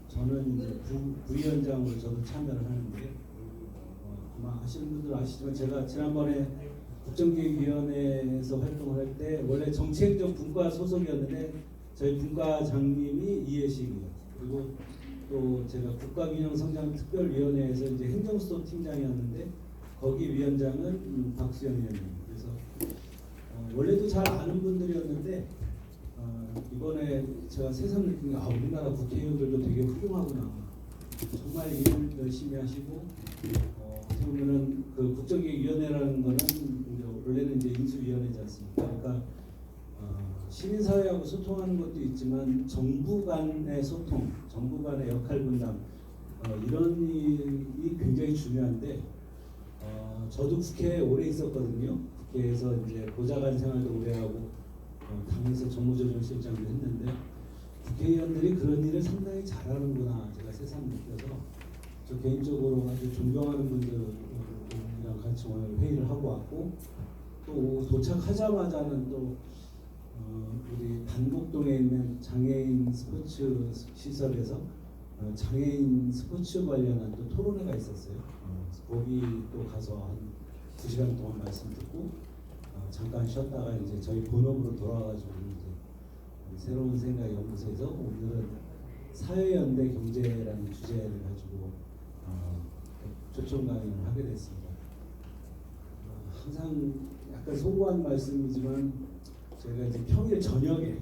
저는 이제 부위원장으로 저도 참여를 하는데 아마 아시는 분들 아시지만 제가 지난번에 국정기획위원회에서 활동을 할 때 원래 정책적 분과 소속이었는데 저희 분과장님이 이해식이요. 그리고 또 제가 국가균형성장특별위원회에서 이제 행정수도 팀장이었는데 거기 위원장은 박수영 위원님. 그래서 원래도 잘 아는 분들이었는데 이번에 제가 새삼 느낀 게 우리나라 국회의원들도 되게 훌륭하구나. 정말 일을 열심히 하시고 어떻게 보면은 그 국정기획위원회라는 거는 원래는 이제 인수위원회지 않습니까? 그러니까 시민사회하고 소통하는 것도 있지만 정부 간의 소통, 정부 간의 역할 분담 이런 일이 굉장히 중요한데 저도 국회에 오래 있었거든요. 국회에서 이제 보좌관 생활도 오래 하고 당에서 정무조정실장도 했는데 국회의원들이 그런 일을 상당히 잘하는구나 제가 새삼 느껴서 저 개인적으로 아주 존경하는 분들이랑 같이 오늘 회의를 하고 왔고 또 도착하자마자는 또 우리 단복동에 있는 장애인 스포츠 시설에서 장애인 스포츠 관련한 또 토론회가 있었어요. 거기 또 가서 한 2시간 동안 말씀 듣고 잠깐 쉬었다가 이제 저희 본업으로 돌아와가지고 이제 새로운 생각 연구소에서 오늘은 사회연대 경제라는 주제를 가지고 초청 강의를 하게 됐습니다. 항상 약간 소소한 말씀이지만 저희가 이제 평일 저녁에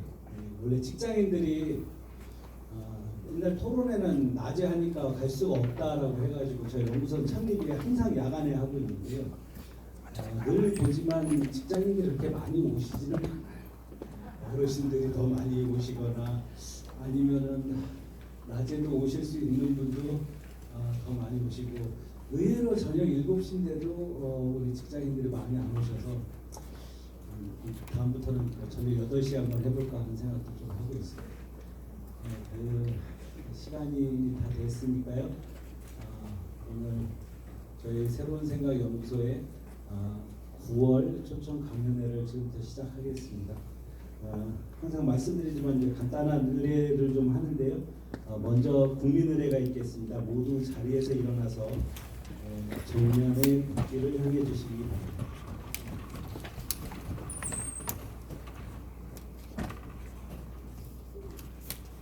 원래 직장인들이 옛날 토론회는 낮에 하니까 갈 수가 없다라고 해가지고 저희 연구소 창립이 항상 야간에 하고 있는데요. 늘 보지만 직장인들이 그렇게 많이 오시지는 않아요. 어르신들이 더 많이 오시거나 아니면은 낮에도 오실 수 있는 분도 더 많이 오시고 의외로 저녁 7시인데도 우리 직장인들이 많이 안 오셔서 다음부터는 저녁 8시에 한번 해볼까 하는 생각도 좀 하고 있어요. 시간이 다 됐으니까요. 오늘 저희 새로운 생각 연구소에 9월 초청 강연회를 지금부터 시작하겠습니다. 항상 말씀드리지만 이제 간단한 의례를 좀 하는데요. 먼저 국민의례가 있겠습니다. 모두 자리에서 일어나서 정면의 국기를 향해 주시기 바랍니다.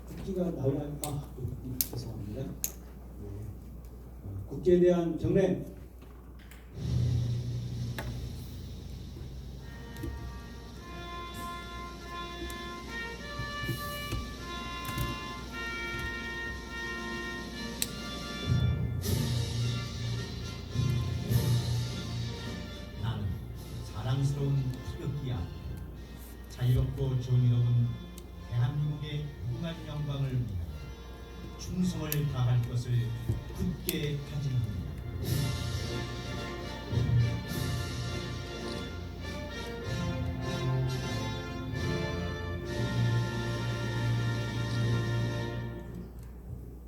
국기가 나와요. 죄송합니다. 국기에 대한 경례. 나는 사랑스러운 태극기야. 자유롭고 정의로운 대한민국의 무궁한 영광을 위하여 충성을 다할 것을 굳게 다짐합니다.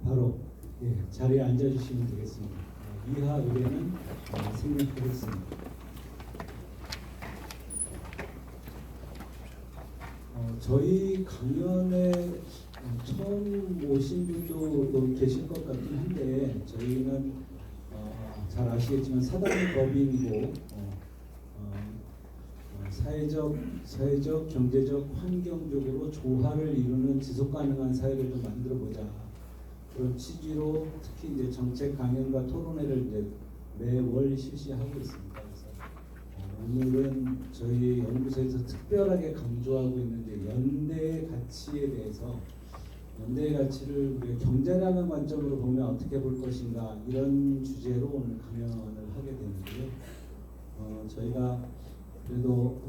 바로 자리에 앉아주시면 되겠습니다. 이하 의례는 생략하겠습니다. 저희 강연에 처음 오신 분도 계실 것 같긴 한데 저희는 잘 아시겠지만 사단의 법인이고 사회적, 경제적, 환경적으로 조화를 이루는 지속가능한 사회를 좀 만들어보자 그런 취지로 특히 이제 정책 강연과 토론회를 이제 매월 실시하고 있습니다. 오늘은 저희 연구소에서 특별하게 강조하고 있는 이제 연대의 가치에 대해서 연대의 가치를 우리가 경제라는 관점으로 보면 어떻게 볼 것인가 이런 주제로 오늘 강연을 하게 되는데요. 저희가 그래도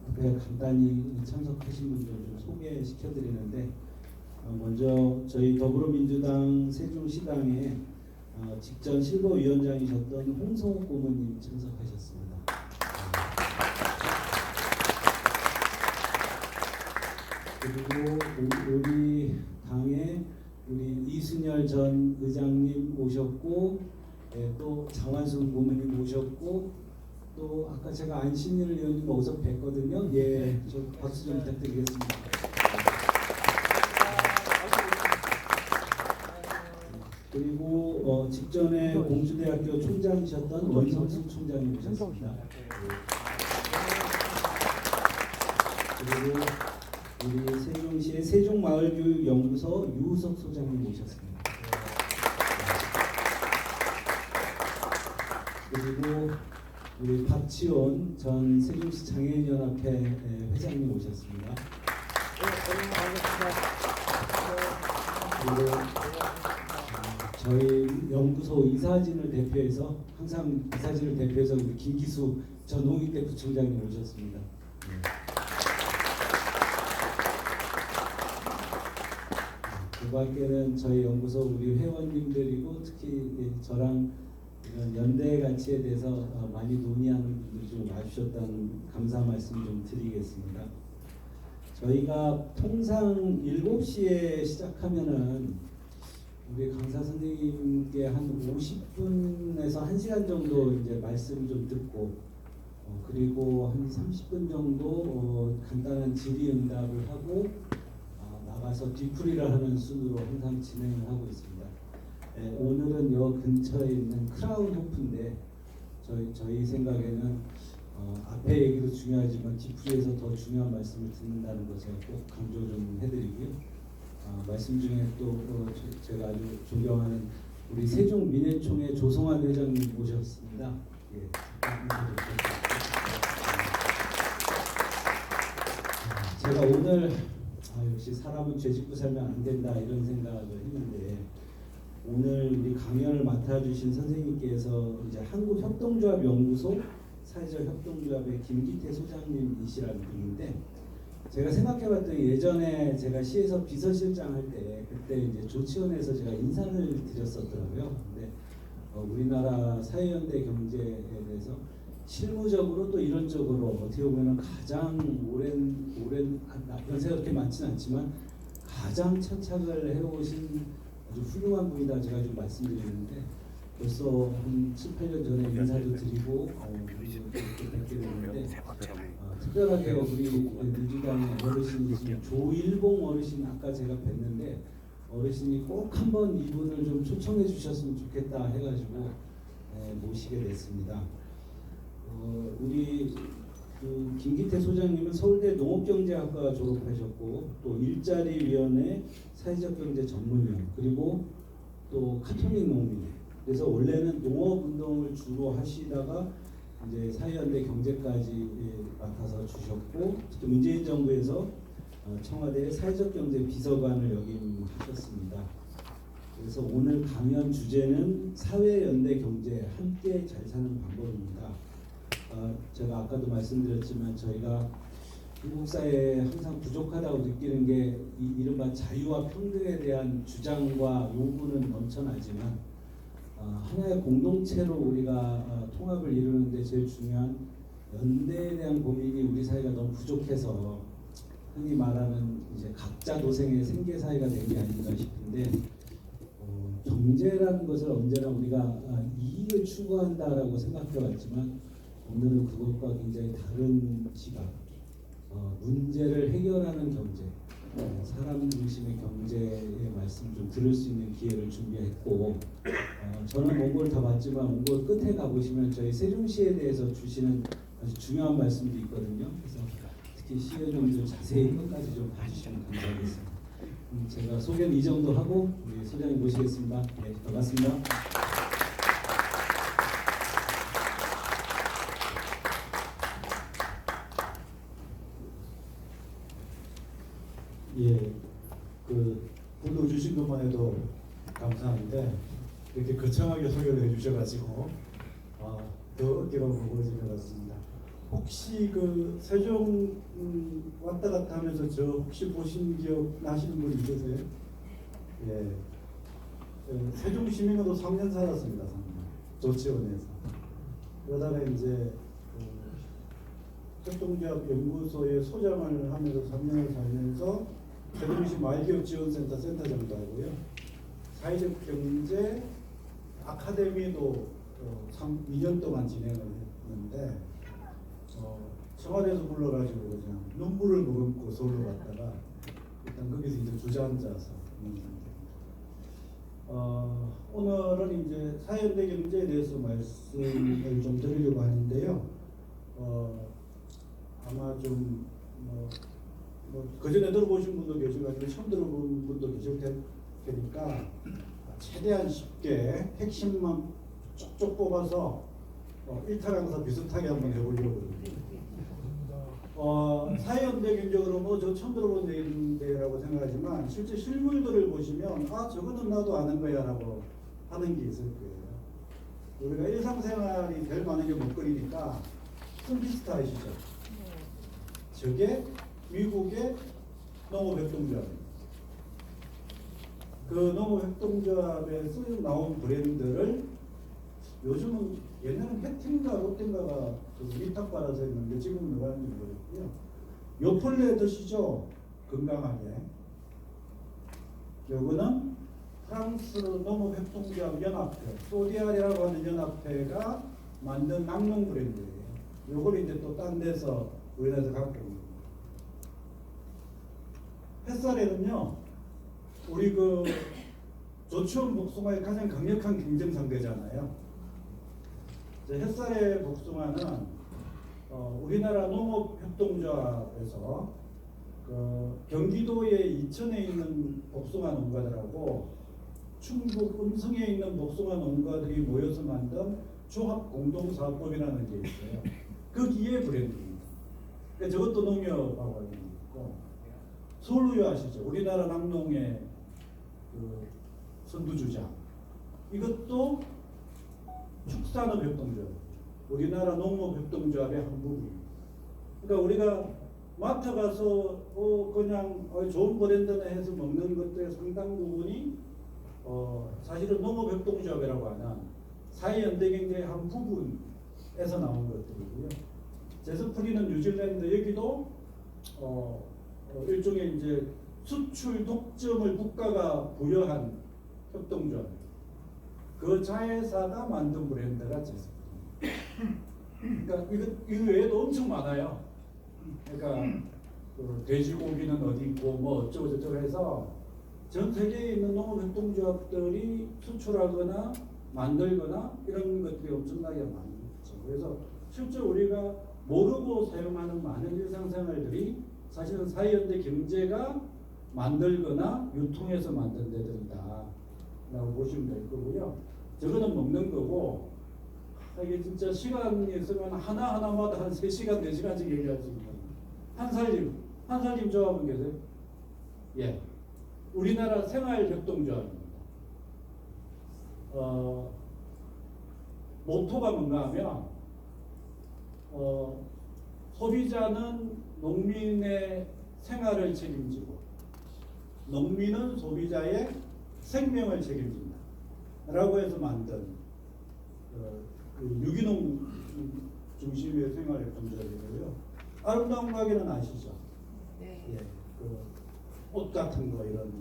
앞에 간단히 참석하신 분들 좀 소개시켜 드리는데 먼저 저희 더불어민주당 세종시당에 직전 실버위원장이셨던 홍성욱 고모님 참석하셨습니다. 그리고 우리 당에 우리 이순열 전 의장님 모셨고 또 장완순 고모님 모셨고 또 아까 제가 안신일 의원님 어서 뵀거든요. 저 박수 좀 부탁드리겠습니다. 그리고 직전에 공주대학교 총장이셨던 원성수 총장이 오셨습니다. 그리고 우리 세종시의 세종마을교육연구소 유우석 소장님 오셨습니다. 그리고 우리 박지원 전 세종시 장애인연합회 회장님 오셨습니다. 그리고 저희 연구소 이사진을 대표해서 항상 이사진을 대표해서 우리 김기수 전 홍익대 부총장님 오셨습니다. 그 밖에는 저희 연구소 우리 회원님들이고 특히 저랑 이런 연대 가치에 대해서 많이 논의하는 분들이 좀 와주셨다는 감사 말씀 좀 드리겠습니다. 저희가 통상 7시에 시작하면은 우리 강사 선생님께 한 50분에서 1시간 정도 이제 말씀 좀 듣고 그리고 한 30분 정도 간단한 질의응답을 하고 나가서 뒤풀이를 하는 순으로 항상 진행을 하고 있습니다. 오늘은 여 근처에 있는 크라운 호프인데 저희 생각에는 앞에 얘기도 중요하지만 뒤풀이에서 더 중요한 말씀을 듣는다는 거 제가 꼭 강조 좀 해드리고요. 말씀 중에 또 제가 아주 존경하는 우리 세종민회총회 조성환 회장님 모셨습니다. 예, 제가 오늘 역시 사람은 죄 짓고 살면 안 된다 이런 생각을 했는데 오늘 우리 강연을 맡아주신 선생님께서 이제 한국협동조합연구소 사회적 협동조합의 김기태 소장님이시라는 분인데 제가 생각해봤더니 예전에 제가 시에서 비서실장 할 때 그때 이제 조치원에서 제가 인사를 드렸었더라고요. 근데 우리나라 사회연대 경제에 대해서 실무적으로 또 이론적으로 어떻게 보면 가장 오랜 연세가 그렇게 많지는 않지만 가장 천착을 해오신 아주 훌륭한 분이다 제가 좀 말씀드리는데 벌써 한 7, 8년 전에 인사도 드리고 이렇게 뵙게 됐는데 특별하게 우리 민주당의 어르신이신 조일봉 어르신 아까 제가 뵀는데 어르신이 꼭 한번 이분을 좀 초청해 주셨으면 좋겠다 해가지고 모시게 됐습니다. 우리 그 김기태 소장님은 서울대 농업경제학과 졸업하셨고 또 일자리위원회 사회적경제 전문위원 그리고 또 카톨릭 농민회 그래서 원래는 농업운동을 주로 하시다가 이제 사회연대 경제까지 맡아서 주셨고 특히 문재인 정부에서 청와대 사회적경제 비서관을 역임하셨습니다. 그래서 오늘 강연 주제는 사회연대 경제 함께 잘 사는 방법입니다. 제가 아까도 말씀드렸지만 저희가 한국 사회에 항상 부족하다고 느끼는 게 이른바 자유와 평등에 대한 주장과 요구는 넘쳐나지만 하나의 공동체로 우리가 통합을 이루는데 제일 중요한 연대에 대한 고민이 우리 사회가 너무 부족해서 흔히 말하는 이제 각자 도생의 생계 사회가 된 게 아닌가 싶은데 경제라는 것을 언제나 우리가 이익을 추구한다라고 생각해왔지만 오늘은 그것과 굉장히 다른 시각, 문제를 해결하는 경제, 사람 중심의 경제의 말씀 좀 들을 수 있는 기회를 준비했고 저는 몽골 다 봤지만 몽골 끝에 가보시면 저희 세종시에 대해서 주시는 아주 중요한 말씀도 있거든요. 그래서 특히 시에 좀 자세히 끝까지 좀 봐주시면 감사하겠습니다. 제가 소개는 이 정도 하고 우리 소장님 모시겠습니다. 네, 반갑습니다. 예, 불러주신 것만 해도 감사한데 이렇게 거창하게 소개를 해주셔가지고 더 어깨가 무거워진 것 같습니다. 혹시 그 세종 왔다 갔다 하면서 저 혹시 보신 기억 나시는 분 있으세요? 예, 세종 시민으로 3년 살았습니다. 3년 조치원에서. 그러다가 이제 협동조합 연구소의 소장을 하면서 3년을 살면서 세종시 마을기업지원센터 센터장도 하고요. 사회적 경제 아카데미도 2년 동안 진행을 했는데 청와대에서 불러가지고 그냥 눈물을 머금고 서울로 갔다가 일단 거기서 이제 주저앉아서 있는 상태입니다. 오늘은 이제 사회연대 경제에 대해서 말씀을 좀 드리려고 하는데요. 아마 좀 그전에 들어보신 분도 계시고 아니면 처음 들어본 분도 계실 테니까 최대한 쉽게 핵심만 쪽쪽 뽑아서 일타 강사 비슷하게 한번 해보려고 합니다. 사회연대 경제로 저 처음 들어본 얘기인데라고 생각하지만 실제 실물들을 보시면 저거는 나도 아는 거야라고 하는 게 있을 거예요. 우리가 일상생활이 제일 많은 게 먹거리니까 슨피스트 아시죠? 저게 미국의 농업협동조합입니다. 그 농업협동조합에서 나온 브랜드를 요즘은 옛날에는 혜틴가 롯데인가가 위탁 받아서 했는데 지금은 누가 하는지 모르겠고요. 요플레 드시죠? 건강하게. 요거는 프랑스 농업협동조합 연합회, 소디아리라고 하는 연합회가 만든 낙농 브랜드예요. 요걸 이제 또 딴 데서 우리나라에서 갖고 온 겁니다. 햇살에는요, 우리 조치원 복숭아의 가장 강력한 경쟁 상대잖아요. 햇살의 복숭아는 우리나라 농업협동조합에서 경기도의 이천에 있는 복숭아 농가들하고 충북 음성에 있는 복숭아 농가들이 모여서 만든 조합 공동사업법이라는 게 있어요. 거기에 브랜드입니다. 그러니까 저것도 농협하고 관련이 있고, 서울우유 아시죠? 우리나라 낙농의 선두주자. 이것도 축산업협동조합, 우리나라 농업협동조합의 한 부분입니다. 그러니까 우리가 마트 가서 그냥 좋은 브랜드네 해서 먹는 것들의 상당 부분이 사실은 농업협동조합이라고 하는 사회연대경제의 한 부분에서 나온 것들이고요. 제스프리는 뉴질랜드, 여기도 일종의 이제 수출 독점을 국가가 부여한 협동조합. 그 자회사가 만든 브랜드가 제스프리. 그러니까 이거 외에도 엄청 많아요. 그러니까 돼지고기는 어디 있고 뭐 어쩌고 저쩌고 해서 전 세계에 있는 농업협동조합들이 수출하거나 만들거나 이런 것들이 엄청나게 많이 있죠. 그래서 실제 우리가 모르고 사용하는 많은 일상생활들이 사실은 사회연대 경제가 만들거나 유통해서 만든 데들이다 라고 보시면 될 거고요. 저거는 먹는 거고, 이게 진짜 시간이 있으면 하나하나마다 한 3시간, 4시간씩 얘기할 수 있는 한살림 조합은 계세요? 예. 우리나라 생활협동조합입니다. 모토가 뭔가 하면 소비자는 농민의 생활을 책임지고 농민은 소비자의 생명을 책임진다 라고 해서 만든 유기농 중심의 생활협동조합이고요. 아름다운 가게는 아시죠? 네. 예, 옷 같은 거 이런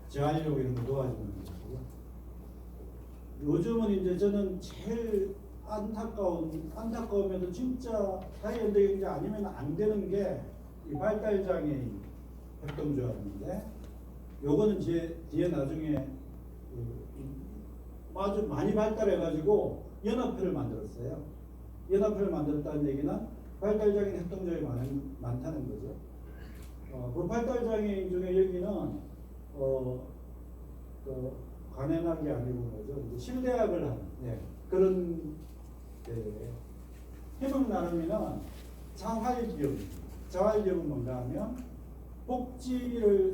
재활용 이런 거 도와주는 거고요. 요즘은 이제 저는 제일 안타까우면서 진짜 사회연대 경제 아니면 안 되는 게 이 발달장애인 협동조합인데, 요거는 뒤에 나중에 아주 많이 발달해가지고 연합회를 만들었어요. 연합회를 만들었다는 얘기는 발달장애인 협동조합이 많다는 거죠. 그 발달장애인 중에 여기는 관행한 게 아니고 뭐죠? 이제 실내학을 하는 그런 해먹 나눔이는 자활기업입니다. 자활기업은 뭔가 하면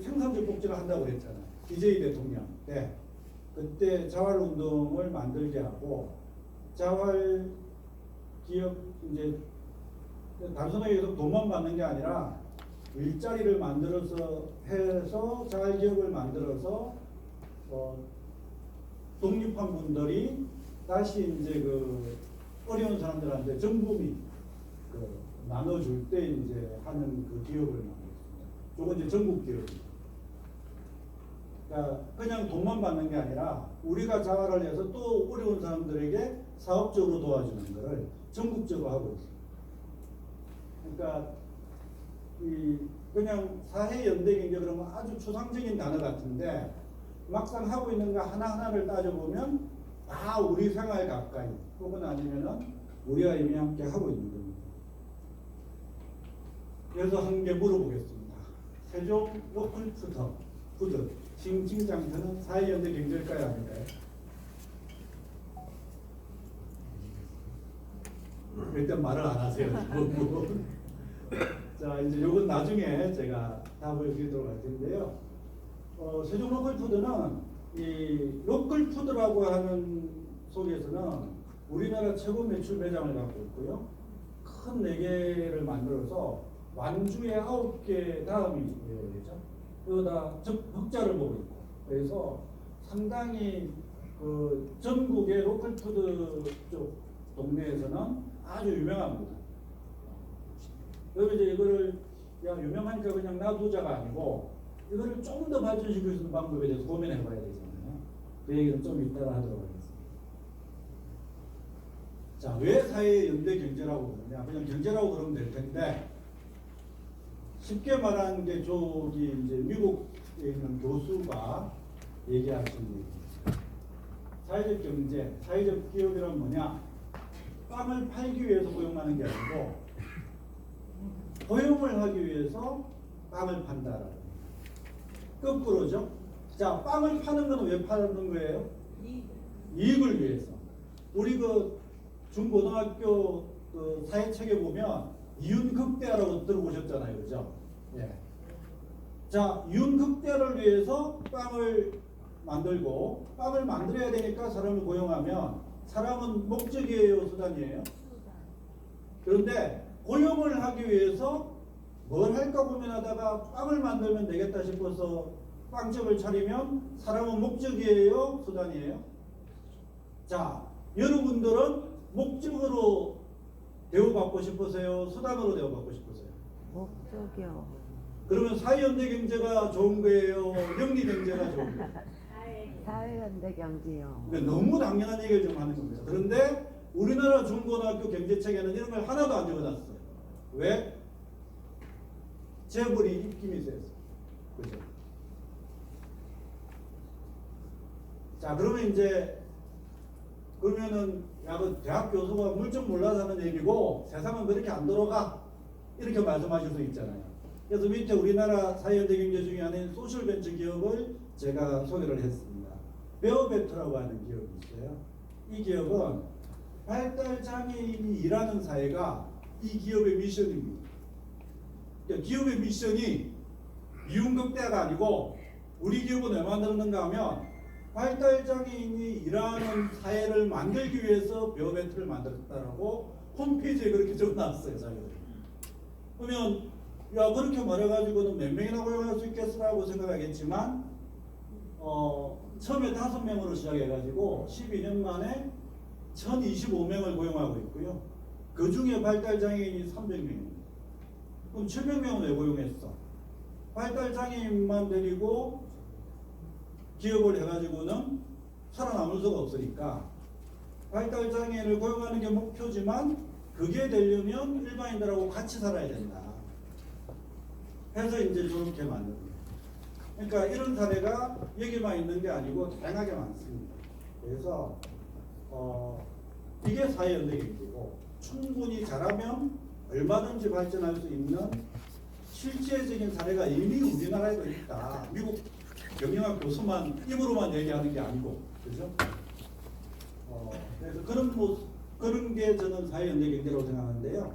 생산적 복지를 한다고 그랬잖아요. DJ 대통령 때 그때 자활운동을 만들게 하고, 자활기업 이제 단순하게 돈만 받는 게 아니라 일자리를 만들어서 해서 자활기업을 만들어서 독립한 분들이 다시 이제 어려운 사람들한테 정부미 나눠줄 때 이제 하는 그 기업을 만들었습니다. 저건 이제 전국 기업입니다. 그러니까 그냥 돈만 받는 게 아니라 우리가 자활을 해서 또 어려운 사람들에게 사업적으로 도와주는 것을 전국적으로 하고 있습니다. 그러니까 그냥 사회연대경제 그러면 아주 추상적인 단어 같은데, 막상 하고 있는 거 하나하나를 따져보면 다 우리 생활 가까이 혹은 아니면은 우리가 이미 함께 하고 있는 겁니다. 그래서 한 개 물어보겠습니다. 세종 로컬 푸드 칭칭장터는 사회연대 경제일까요, 아닐까요? 일단 말을 안 하세요. 자, 이제 요건 나중에 제가 답을 드리도록 할 텐데요. 세종 로컬 푸드는 이 로컬 푸드라고 하는 속에서는 우리나라 최고 매출 매장을 갖고 있고요. 큰 4개를 만들어서 완주에 9개 다음이 되죠. 그거다 흑자를 보고 있고. 그래서 상당히 그 전국의 로컬 푸드 쪽 동네에서는 아주 유명합니다. 그리고 이제 이거를 그냥 유명하니까 그냥 놔두자가 아니고 이거를 좀 더 발전시킬 수 있는 방법에 대해서 고민해 봐야 되잖아요. 그 얘기는 좀 이따가 하도록 하겠습니다. 자, 왜 사회 연대 경제라고 그러냐? 그냥 경제라고 그러면 될 텐데 쉽게 말하는 게 저기 이제 미국에 있는 교수가 얘기하신 얘기입니다. 사회적 경제, 사회적 기업이란 뭐냐? 빵을 팔기 위해서 고용하는 게 아니고 고용을 하기 위해서 빵을 판다라는 거예요. 거꾸로죠. 자, 빵을 파는 거는 왜 파는 거예요? 이익을 위해서. 우리 그 중고등학교 그 사회책에 보면 이윤극대화라고 들어보셨잖아요, 그죠? 예. 자, 이윤극대화를 위해서 빵을 만들고 빵을 만들어야 되니까 사람을 고용하면 사람은 목적이에요, 수단이에요? 그런데 고용을 하기 위해서 뭘 할까 고민하다가 빵을 만들면 되겠다 싶어서 빵집을 차리면 사람은 목적이에요, 수단이에요? 자, 여러분들은 목적으로 대우받고 싶으세요, 수단으로 대우받고 싶으세요? 목적이요. 그러면 사회연대 경제가 좋은 거예요, 영리 경제가 좋은 거예요? 사회연대 경제요. 그러니까 너무 당연한 얘기를 좀 하는 겁니다. 그런데 우리나라 중고등학교 경제책에는 이런 걸 하나도 안 적어놨어요. 왜? 재벌이 입김이 세서. 그죠? 자, 그러면 이제 그러면은 야, 그 대학 교수가 물 좀 몰라서 하는 얘기고 세상은 그렇게 안 돌아가 이렇게 말씀하실 수 있잖아요. 그래서 밑에 우리나라 사회연대 경제 중에 하나인 소셜벤처 기업을 제가 소개를 했습니다. 베어베터라고 하는 기업이 있어요. 이 기업은 발달 장애인이 일하는 사회가 이 기업의 미션입니다. 그러니까 기업의 미션이 이윤극대가 아니고 우리 기업은 왜 만들었는가 하면 발달 장애인이 일하는 사회를 만들기 위해서 베어베터를 만들었다라고 홈페이지에 그렇게 적어놨어요, 자기들. 그러면 야, 그렇게 말해가지고는 몇 명이나 고용할 수 있겠으라고 생각하겠지만 처음에 5명으로 시작해가지고 12년 만에 1025명을 고용하고 있고요. 그 중에 발달장애인이 300명입니다. 그럼 700명은 왜 고용했어? 발달장애인만 데리고 기업을 해가지고는 살아남을 수가 없으니까 발달장애인을 고용하는 게 목표지만 그게 되려면 일반인들하고 같이 살아야 된다. 해서 이제 저렇게 만든 거예요. 그러니까 이런 사례가 여기만 있는 게 아니고 다양하게 많습니다. 그래서 이게 사회연대 경제고 충분히 잘하면 얼마든지 발전할 수 있는 실제적인 사례가 이미 우리나라에도 있다. 미국 경영학 교수만 입으로만 얘기하는 게 아니고, 그죠? 그래서 그런 게 저는 사회연대 경제라고 생각하는데요.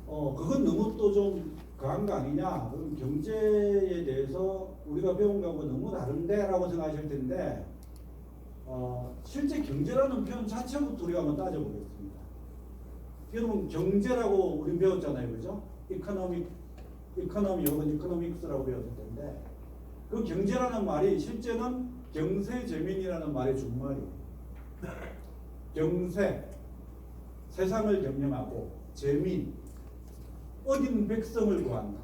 그건 너무 또 좀 강한 거 아니냐? 그럼 경제에 대해서 우리가 배운 거하고 너무 다른데라고 생각하실 텐데, 실제 경제라는 표현 자체부터 우리가 한번 따져보겠습니다. 여러분 경제라고 우리 배웠잖아요, 그죠? 이코노미 혹은 이코노믹스라고 배웠을 텐데, 그 경제라는 말이 실제는 경세재민이라는 말의 준말이에요. 경세, 세상을 경영하고, 재민, 어딘 백성을 구한다.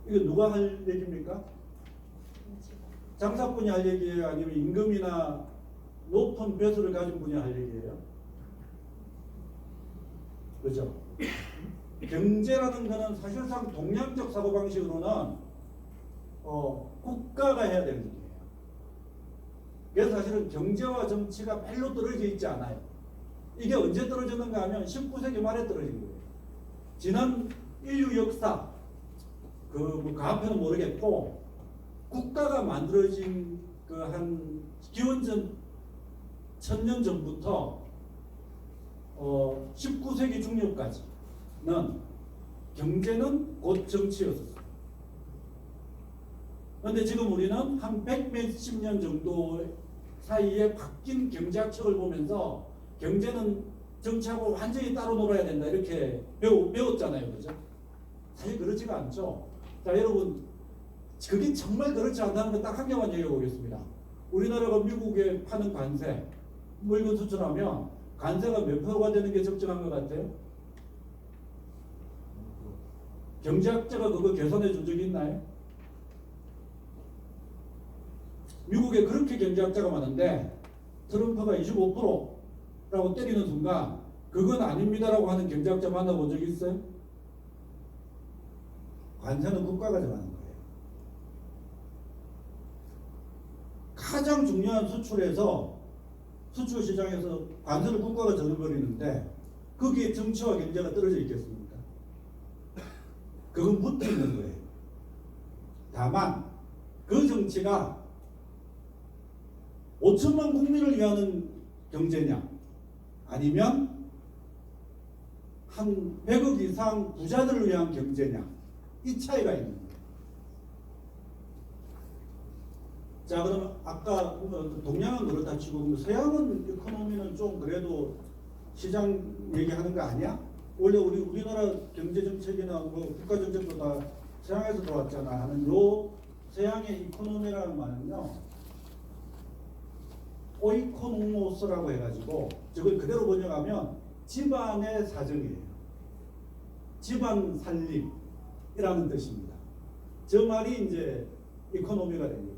이거 누가 할 얘기입니까? 장사꾼이 할 얘기예요? 아니면 임금이나 높은 벼슬을 가진 분이 할 얘기예요? 그렇죠? 경제라는 것은 사실상 동양적 사고방식으로는 국가가 해야 되는 일이에요. 그래서 사실은 경제와 정치가 별로 떨어져 있지 않아요. 이게 언제 떨어졌는가 하면 19세기 말에 떨어진 거예요. 지난 인류 역사 그 앞에는 모르겠고 국가가 만들어진 그 한 기원전 1000년 전부터 19세기 중葉까지는 경제는 곧 정치였었어요. 그런데 지금 우리는 한 100몇십 년 정도 사이에 바뀐 경제학책을 보면서 경제는 정치하고 완전히 따로 놀아야 된다 이렇게 배웠잖아요. 그죠? 사실 그렇지가 않죠. 자, 여러분 그게 정말 그렇지 않다는 거 딱 한 개만 얘기해 보겠습니다. 우리나라가 미국에 파는 관세 물건 수출하면 관세가 몇 프로가 되는 게 적정한 것 같아요? 경제학자가 그거 계산해 준 적이 있나요? 미국에 그렇게 경제학자가 많은데 트럼프가 25%라고 때리는 순간 그건 아닙니다라고 하는 경제학자 만나본 적 있어요? 관세는 국가가 정하는 거예요. 가장 중요한 수출에서 수출 시장에서 관세를 국가가 정해버리는데 거기에 정치와 경제가 떨어져 있겠습니까? 그건 붙어 있는 거예요. 다만 그 정치가 5천만 국민을 위하는 경제냐 아니면 한 100억 이상 부자들을 위한 경제냐 이 차이가 있는 거예요. 자, 그럼 아까 동양은 그렇다 치고 서양은 이코노미는 좀 그래도 시장 얘기하는 거 아니야? 원래 우리나라 경제 정책이나 뭐 국가 정책도 다 서양에서 들어왔잖아 하는 요 서양의 이코노미라는 말은요 오이코노모스라고 해가지고 저걸 그대로 번역하면 집안의 사정이에요. 집안 살림이라는 뜻입니다. 저 말이 이제 이코노미가 됩니다.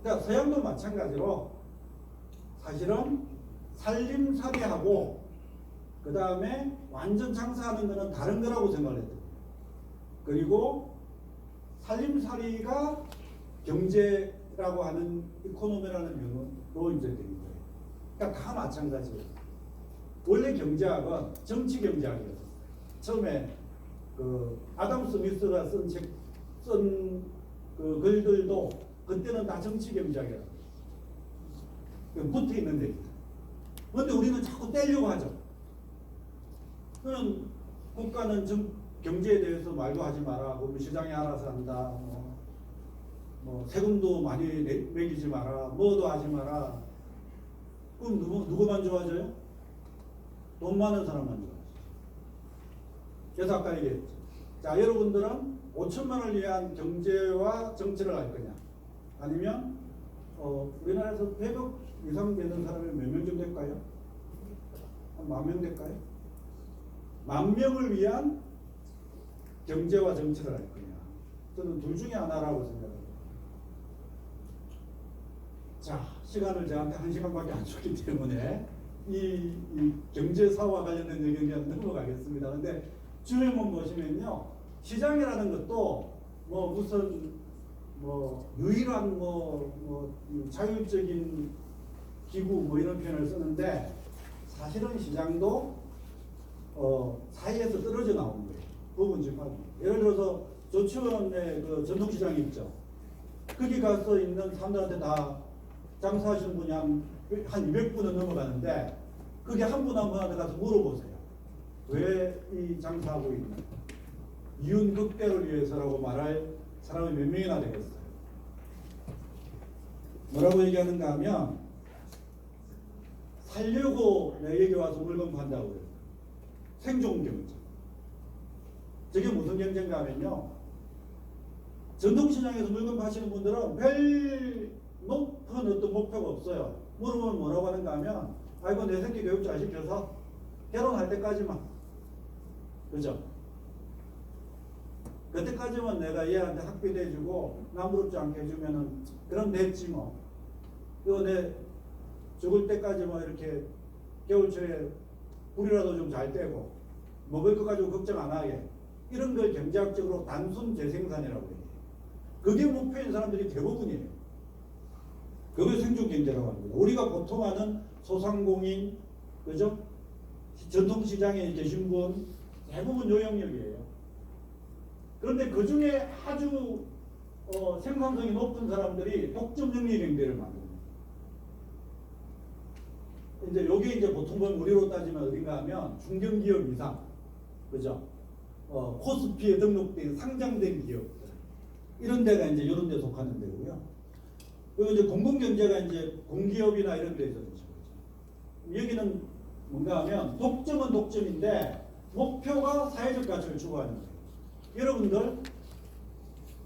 그러니까 서양도 마찬가지로 사실은 살림살이하고 그 다음에 완전 장사하는 것은 다른 거라고 생각을 했거든요. 그리고 살림살이가 경제라고 하는 이코노미라는 명으로 이제 된 거예요. 그러니까 다 마찬가지예요. 원래 경제학은 정치 경제학이었어요. 처음에 그 아담 스미스가 쓴 그 글들도 그때는 다 정치 경제학이라고 붙어 있는 데입니다. 그런데 우리는 자꾸 떼려고 하죠. 그럼 국가는 경제에 대해서 말도 하지 마라. 그럼 시장이 알아서 한다. 뭐 세금도 많이 매기지 마라. 뭐도 하지 마라. 그럼 누구만 좋아져요? 돈 많은 사람만 좋아져요. 그래서 아까 얘기했죠. 자, 여러분들은 5천만을 위한 경제와 정치를 할 거냐? 아니면 우리나라에서 100억 이상 되는 사람이 몇 명 정도 될까요? 한 10,000명 될까요? 10,000명을 위한 경제와 정치를 할 거냐? 저는 둘 중에 하나라고 생각합니다. 자, 시간을 저한테 1시간밖에 안 줬기 때문에 이 경제사와 관련된 얘기는 넘어가겠습니다. 근데 주의문 보시면요, 시장이라는 것도 뭐 무슨 유일한 자율적인 기구 뭐 이런 표현을 쓰는데 사실은 시장도 사이에서 떨어져 나오는 거예요. 부분집하고. 예를 들어서 조치원의 그 전통시장이 있죠. 거기 가서 있는 사람들한테 다 장사하시는 분이 한 200분은 넘어가는데 거기 한 분 한 분한테 가서 물어보세요. 왜 이 장사하고 있나? 이윤극대를 위해서라고 말할 사람이 몇 명이나 되겠어요? 뭐라고 얘기하는가 하면 살려고 내게 와서 물건 판다고요. 생존 경제. 저게 무슨 경제인가 하면요, 전통시장에서 물건 파시는 분들은 별 높은 어떤 목표가 없어요. 물어보면 뭐라고 하는가 하면 아이고 내 새끼 교육 잘 시켜서 결혼할 때까지만, 그죠? 그때까지만 내가 얘한테 학비 내주고 남부럽지 않게 해주면은 그럼 됐지 뭐. 이거 내 죽을 때까지 뭐 이렇게 겨울철에 불이라도 좀 잘 떼고 먹을 것 가지고 걱정 안 하게, 이런 걸 경제학적으로 단순 재생산이라고 해요. 그게 목표인 사람들이 대부분이에요. 그걸 생존 경제라고 합니다. 우리가 보통 하는 소상공인, 그죠? 전통시장에 계신 분 대부분 요 영역이에요. 그런데 그 중에 아주 생산성이 높은 사람들이 독점 영리 경제를 만듭니다. 이제 요게 이제 보통 보면 우리로 따지면 어딘가 하면 중견기업 이상, 그죠? 코스피에 등록된 상장된 기업들 이런 데가 이제 이런 데 속하는 데고요. 그리고 이제 공공경제가 이제 공기업이나 이런 데서 되죠. 여기는 뭔가 하면 독점은 독점인데 목표가 사회적 가치를 추구하는 거예요. 여러분들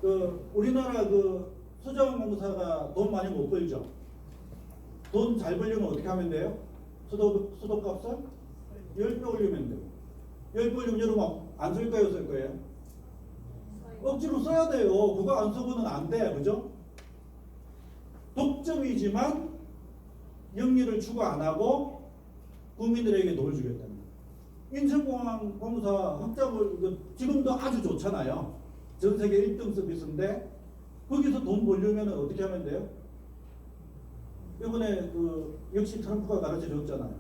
그 우리나라 그 수자원공사가 돈 많이 못 벌죠. 돈 잘 벌려면 어떻게 하면 돼요? 수도값을 10배 올리면 돼요. 10배 올리면 여러분 안 쓸 거예요, 쓸 거예요? 억지로 써야 돼요. 그거 안 쓰고는 안 돼, 그죠? 독점이지만 영리를 추구 안 하고 국민들에게 돈을 주겠다는 거예요. 인천공항 공사 확장을 지금도 아주 좋잖아요. 전 세계 1등 서비스인데 거기서 돈 벌려면 어떻게 하면 돼요? 이번에 역시 트럼프가 가르쳐 줬잖아요.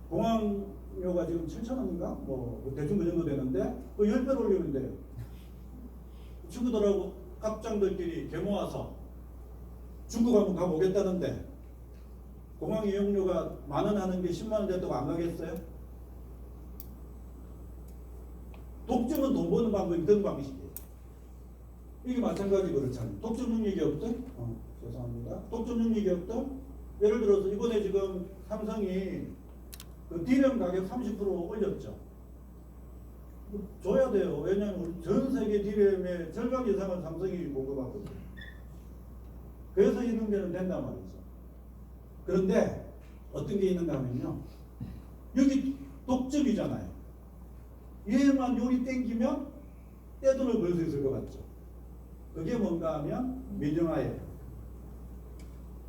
공항료가 지금 7,000원인가? 뭐 대충 그 정도 되는데 그 10배로 올리면 돼요. 친구들하고 갑장들끼리 개모아서 중국 한번 가보겠다는데 공항 이용료가 10,000원 하는 게 10만 원 됐다고 안 가겠어요? 독점은 돈 버는 방법이 이런 방식이에요. 이게 마찬가지 그렇잖아요. 독점 능력이 없던? 죄송합니다. 독점 능력이 없던? 예를 들어서 이번에 지금 삼성이 그 D램 가격 30% 올렸죠. 줘야 돼요. 왜냐하면 우리 전 세계 D램의 절반 이상은 삼성이 공급하거든요. 그래서 이 문제는 된단 말이죠. 그런데 어떤 게 있는가 하면요. 여기 독점이잖아요. 얘만 요리 땡기면 떼돈을 벌 수 있을 것 같죠. 그게 뭔가 하면 민영화예요.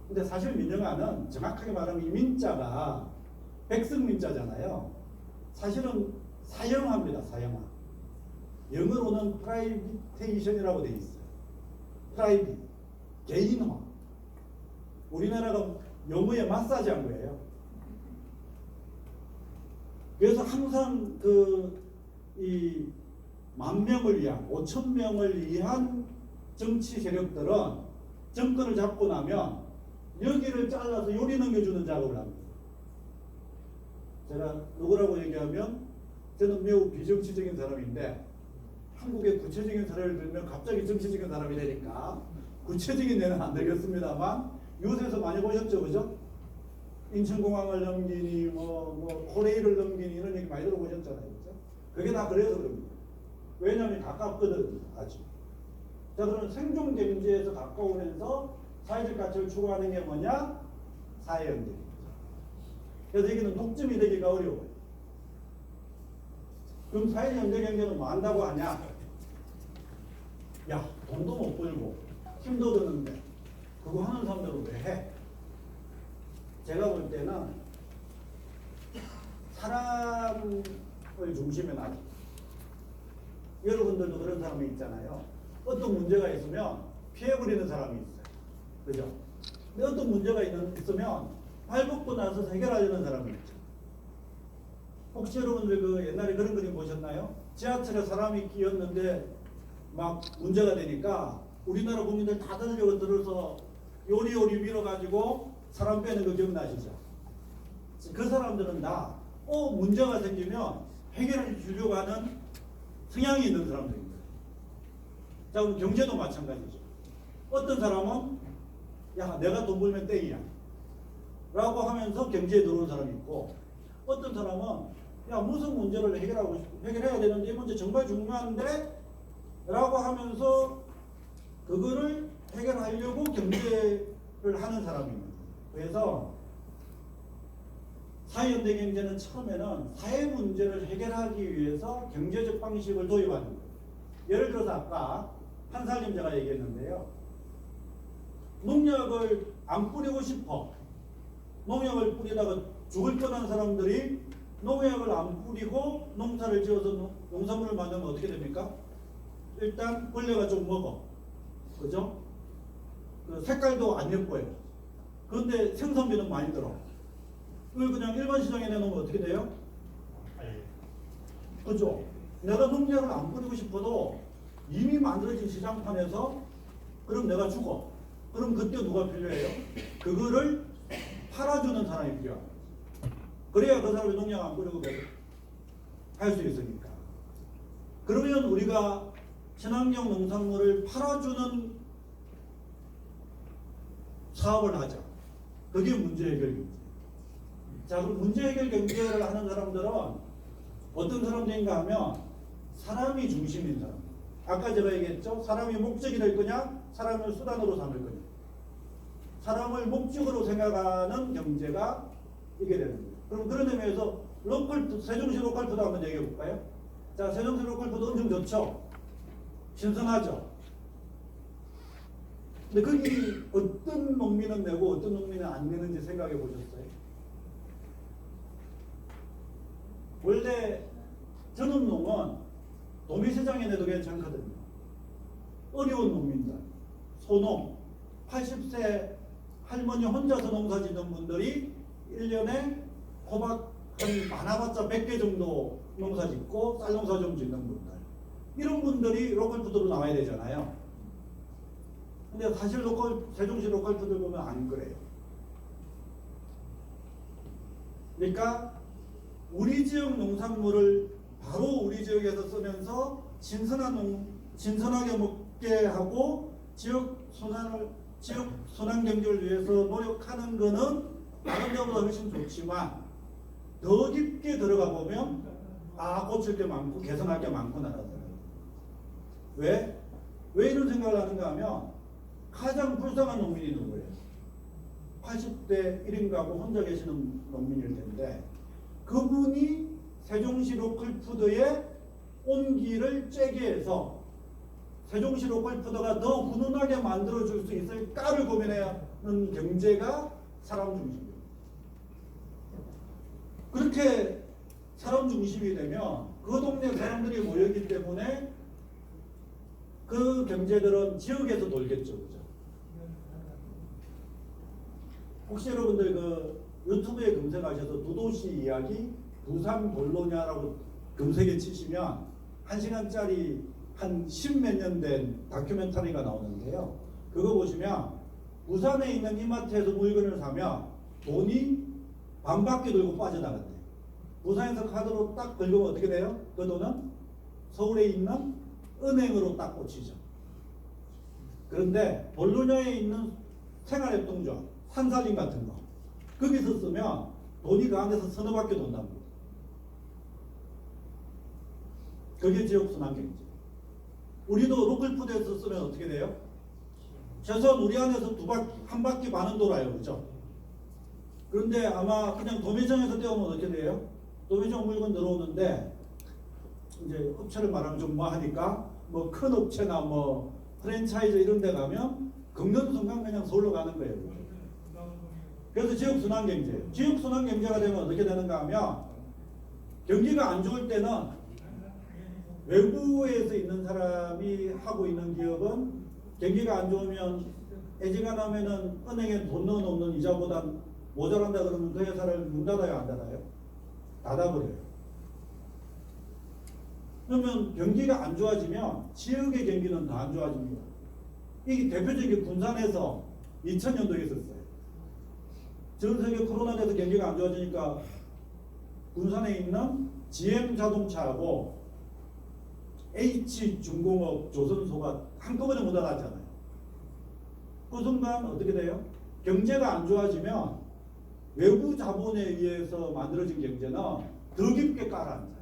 근데 사실 민영화는 정확하게 말하면 이 민자가 백승민자잖아요. 사실은 사형화입니다. 사형화. 영어로는 프라이비테이션이라고 되어 있어요. 프라이빗, 개인화. 우리나라가 영어에 마사지한 거예요. 그래서 항상 이 10,000명을 위한, 5,000명을 위한 정치 세력들은 정권을 잡고 나면 여기를 잘라서 요리 넘겨주는 작업을 합니다. 제가 누구라고 얘기하면 저는 매우 비정치적인 사람인데 한국의 구체적인 사례를 들면 갑자기 정치적인 사람이 되니까 구체적인 예는 안 되겠습니다만 요새서 많이 보셨죠, 그죠? 인천공항을 넘기니 코레일을 넘기니 이런 얘기 많이 들어보셨잖아요, 그죠? 그게 다 그래서 그럽니다. 왜냐하면 가깝거든 아주. 자, 그럼 생존 경제에서 가까우면서 사회적 가치를 추구하는 게 뭐냐? 사회연대. 그래서 여기는 독점이 되기가 어려워요. 그럼 사회연대 경제는 뭐 한다고 하냐? 야, 돈도 못 벌고 힘도 드는데 그거 하는 사람들은 왜 해? 제가 볼 때는 사람을 중심에 놔둬. 여러분들도 그런 사람이 있잖아요. 어떤 문제가 있으면 피해버리는 사람이 있어요. 그죠? 근데 어떤 문제가 있으면 발벗고 나서 해결하려는 사람이 있죠. 혹시 여러분들 그 옛날에 그런 그림 보셨나요? 지하철에 사람이 끼었는데 막 문제가 되니까 우리나라 국민들 다 들어서 요리요리 밀어가지고 사람 빼는 거 기억나시죠? 그 사람들은 다 문제가 생기면 해결해 주려고 하는 성향이 있는 사람들입니다. 자, 그럼 경제도 마찬가지죠. 어떤 사람은 야, 내가 돈 벌면 땡이야 라고 하면서 경제에 들어오는 사람이 있고, 어떤 사람은 야, 무슨 문제를 해결해야 되는데 이 문제 정말 중요한데 라고 하면서 그거를 해결하려고 경제를 하는 사람입니다. 그래서 사회연대 경제는 처음에는 사회 문제를 해결하기 위해서 경제적 방식을 도입하는 거예요. 예를 들어서 아까 한살님 제가 얘기했는데요. 농약을 안 뿌리고 싶어. 농약을 뿌리다가 죽을 뻔한 사람들이 농약을 안 뿌리고 농사를 지어서 농산물을 만들면 어떻게 됩니까? 일단 벌레가 좀 먹어. 그죠? 그 색깔도 안 예뻐요. 그런데 생산비는 많이 들어. 그걸 그냥 일반 시장에 내놓으면 어떻게 돼요? 그죠? 내가 농약을 안 뿌리고 싶어도 이미 만들어진 시장판에서 그럼 내가 죽어. 그럼 그때 누가 필요해요? 그거를 팔아주는 사람이 필요합니다. 그래야 그 사람이 농약 안 뿌리고 계속 할 수 있으니까. 그러면 우리가 친환경 농산물을 팔아주는 사업을 하자. 그게 문제 해결 경제. 자, 그럼 문제 해결 경제를 하는 사람들은 어떤 사람들인가 하면 사람이 중심인 사람. 아까 제가 얘기했죠. 사람이 목적이 될 거냐, 사람을 수단으로 삼을 거냐. 사람을 목적으로 생각하는 경제가 이게 되는 거예요. 그럼 그런 의미에서 세종시 로컬푸드 한번 얘기해 볼까요? 자, 세종시 로컬푸드 엄청 좋죠. 신선하죠. 근데 거기 어떤 농민은 내고 어떤 농민은 안 내는지 생각해 보셨어요? 원래 전업농은 도매시장에 내도 괜찮거든요. 어려운 농민들, 소농, 80세 할머니 혼자서 농사 짓는 분들이 1년에 호박 한 많아봤자 100개 정도 농사 짓고 쌀 농사 좀 짓는 분들, 이런 분들이 로컬푸드로 나와야 되잖아요. 근데 사실 세종시 로컬푸드 보면 안 그래요. 그러니까 우리 지역 농산물을 바로 우리 지역에서 쓰면서 신선하게 먹게 하고 지역 순환 경제를 위해서 노력하는 거는 다른 데보다 훨씬 좋지만 더 깊게 들어가 보면 고칠 게 많고 개선할 게 많구나라는. 왜 이런 생각을 하는가 하면 가장 불쌍한 농민이 누구예요? 80대 1인 가구 혼자 계시는 농민일 텐데 그분이 세종시 로컬푸드의 온기를 쬐게 해서 세종시 로컬푸드가 더 훈훈하게 만들어줄 수 있을까를 고민해야 하는 경제가 사람 중심이에요. 그렇게 사람 중심이 되면 그 동네 사람들이 모였기 때문에 그 경제들은 지역에서 돌겠죠. 그죠? 혹시 여러분들 그 유튜브에 검색하셔서 두도시 이야기 부산 볼로냐라고 검색에 치시면 1시간짜리 한 10몇 년 된 다큐멘터리가 나오는데요. 그거 보시면 부산에 있는 이마트에서 물건을 사면 돈이 반바퀴 돌고 빠져나간대. 부산에서 카드로 딱 긁으면 어떻게 돼요? 그 돈은 서울에 있는 은행으로 딱 꽂히죠. 그런데 볼로냐에 있는 생활협동조합, 산살림 같은 거 거기서 쓰면 돈이 그 안에서 서너 바퀴 돈답니다. 그게 지역순환경제. 우리도 로컬푸드에서 쓰면 어떻게 돼요? 최소한 우리 안에서 한 바퀴 반은 돌아요. 그죠? 그런데 아마 그냥 도매장에서 떼우면 어떻게 돼요? 도매장 물건 들어오는데 이제 업체를 말하면 좀 뭐 하니까 뭐 큰 업체나 뭐 프랜차이즈 이런 데 가면 긁는 순간 그냥 서울로 가는 거예요. 그래서 지역순환경제. 지역순환경제가 되면 어떻게 되는가 하면 경기가 안 좋을 때는 외부에서 있는 사람이 하고 있는 기업은 경기가 안 좋으면 애지간하면은 은행에 돈 넣어놓는 이자보다 모자란다 그러면 그 회사를 문 닫아요, 안 닫아요? 닫아버려요. 그러면 경기가 안 좋아지면 지역의 경기는 더 안 좋아집니다. 이게 대표적인 군산에서 2000년도에 있었어요. 전 세계 코로나 돼서 경기가 안 좋아지니까 군산에 있는 GM 자동차하고 H중공업 조선소가 한꺼번에 못 닫았잖아요. 그 순간 어떻게 돼요? 경제가 안 좋아지면 외부 자본에 의해서 만들어진 경제는 더 깊게 깔아앉아요.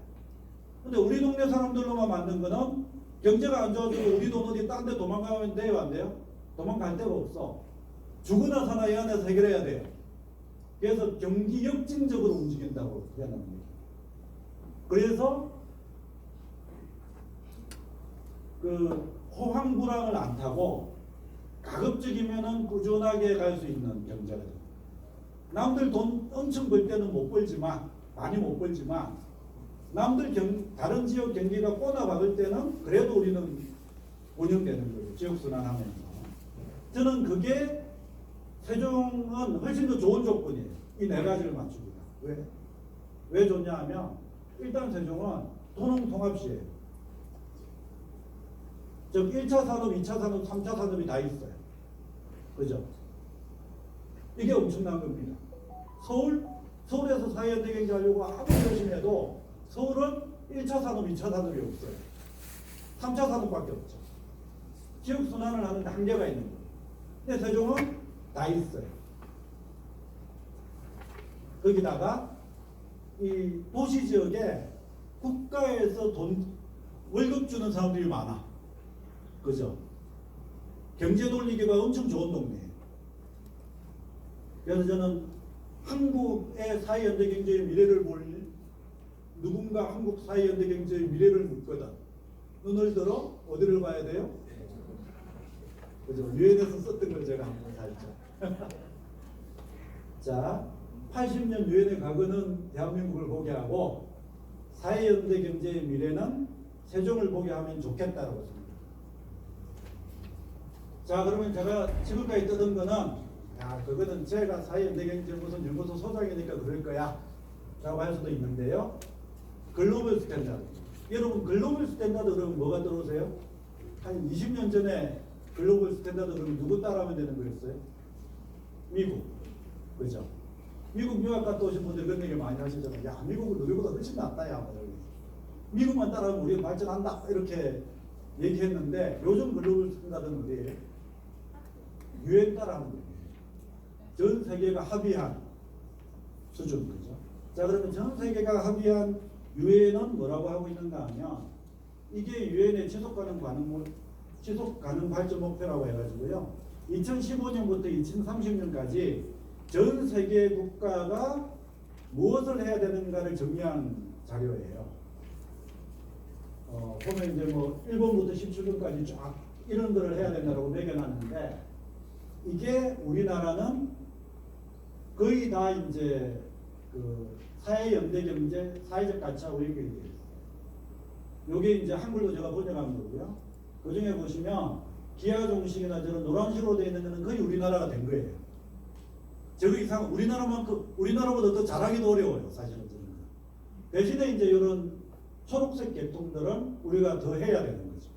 근데 우리 동네 사람들로만 만든 거는 경제가 안 좋아지고 우리 돈 어디 딴 데 도망가면 돼요, 안 돼요? 도망갈 데가 없어. 죽으나 사나 이 안에서 해결해야 돼요. 그래서 경기 역진적으로 움직인다고 표현하는 거예요. 그래서 그 호황불황을 안 타고 가급적이면은 꾸준하게 갈 수 있는 경제가 됩니다. 남들 돈 엄청 벌 때는 못 벌지만 많이 못 벌지만 남들 다른 지역 경기가 꼬나 박을 때는 그래도 우리는 운영되는 거예요. 지역순환하면서. 저는 그게 세종은 훨씬 더 좋은 조건이에요. 이 네 가지를 맞추기가. 왜 좋냐 하면 일단 세종은 도농통합시예요. 즉 1차 산업, 2차 산업, 3차 산업이 다 있어요. 그죠? 이게 엄청난 겁니다. 서울에서 사회연대 경제 하려고 아무리 열심히 해도 서울은 1차 산업, 2차 산업이 없어요. 3차 산업밖에 없죠. 지역 순환을 하는 한계가 있는 거예요. 근데 세종은 다 있어요. 거기다가 이 도시 지역에 국가에서 월급 주는 사람들이 많아. 그죠? 경제 돌리기가 엄청 좋은 동네예요. 그래서 저는 한국의 사회연대 경제의 미래를 볼 누군가 한국 사회연대 경제의 미래를 묻거든. 눈을 들어 어디를 봐야 돼요? 그죠? 유엔에서 썼던 걸 제가 한번 살짝. 자, 80년 유엔의 과거는 대한민국을 보게 하고 사회연대 경제의 미래는 세종을 보게 하면 좋겠다라고 씁니다. 자, 그러면 제가 지금까지 떠든 거는 야, 그거는 제가 사회연대경제 무슨 연구소 소장이니까 그럴 거야 라고 할 수도 있는데요. 글로벌 스탠다드. 여러분 글로벌 스탠다드 그러면 뭐가 들어오세요? 한 20년 전에 글로벌 스탠다드 그러면 누구 따라하면 되는 거였어요? 미국. 그죠? 미국 유학 갔다 오신 분들 그런 얘기 많이 하시잖아요. 야, 미국은 우리보다 훨씬 낫다 야. 미국만 따라하면 우리가 발전한다 이렇게 얘기했는데 요즘 글로벌 스탠다드는 어디예요? 유엔 따라하는 거예요. 전 세계가 합의한 수준 거죠. 자, 그러면 전 세계가 합의한 유엔은 뭐라고 하고 있는가 하면 이게 유엔의 지속 가능 발전 목표라고 해가지고요. 2015년부터 2030년까지 전 세계 국가가 무엇을 해야 되는가를 정리한 자료예요. 보면 이제 뭐 1번부터 17번까지 쫙 이런 거를 해야 된다고 매겨놨는데 이게 우리나라는 거의 다 이제 그 사회연대 경제, 사회적 가치하고 연결이 되어 있어요. 요게 이제 한글로 제가 번역한 거고요. 그 중에 보시면 기하 종식이나 저런 노란식으로 되어 있는 거는 거의 우리나라가 된 거예요. 저거 이상 우리나라보다 더 잘하기도 어려워요. 사실은 저는. 대신에 이제 이런 초록색 계통들은 우리가 더 해야 되는 거죠.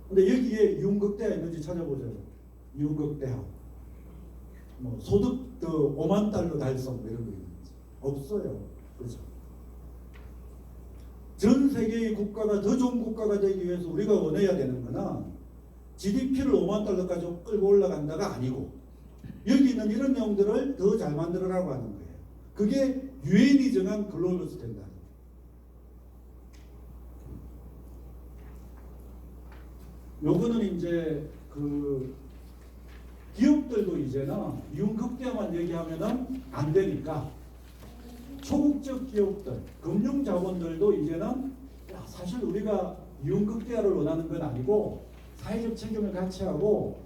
근데 여기에 이윤극대가 있는지 찾아보세요. 이윤극대학. 뭐 소득 더 5만 달러 달성 뭐 이런 거 있는지 없어요. 그죠? 전 세계의 국가가 더 좋은 국가가 되기 위해서 우리가 원해야 되는 거는 GDP를 5만 달러까지 끌고 올라간다가 아니고 여기 있는 이런 내용들을 더 잘 만들어라고 하는 거예요. 그게 유엔이 정한 글로벌 스탠다드. 요거는 이제 그 기업들도 이제는 이윤극대만 얘기하면은 안 되니까 초국적 기업들, 금융자본들도 이제는 야, 사실 우리가 이윤극대화를 원하는 건 아니고 사회적 책임을 같이 하고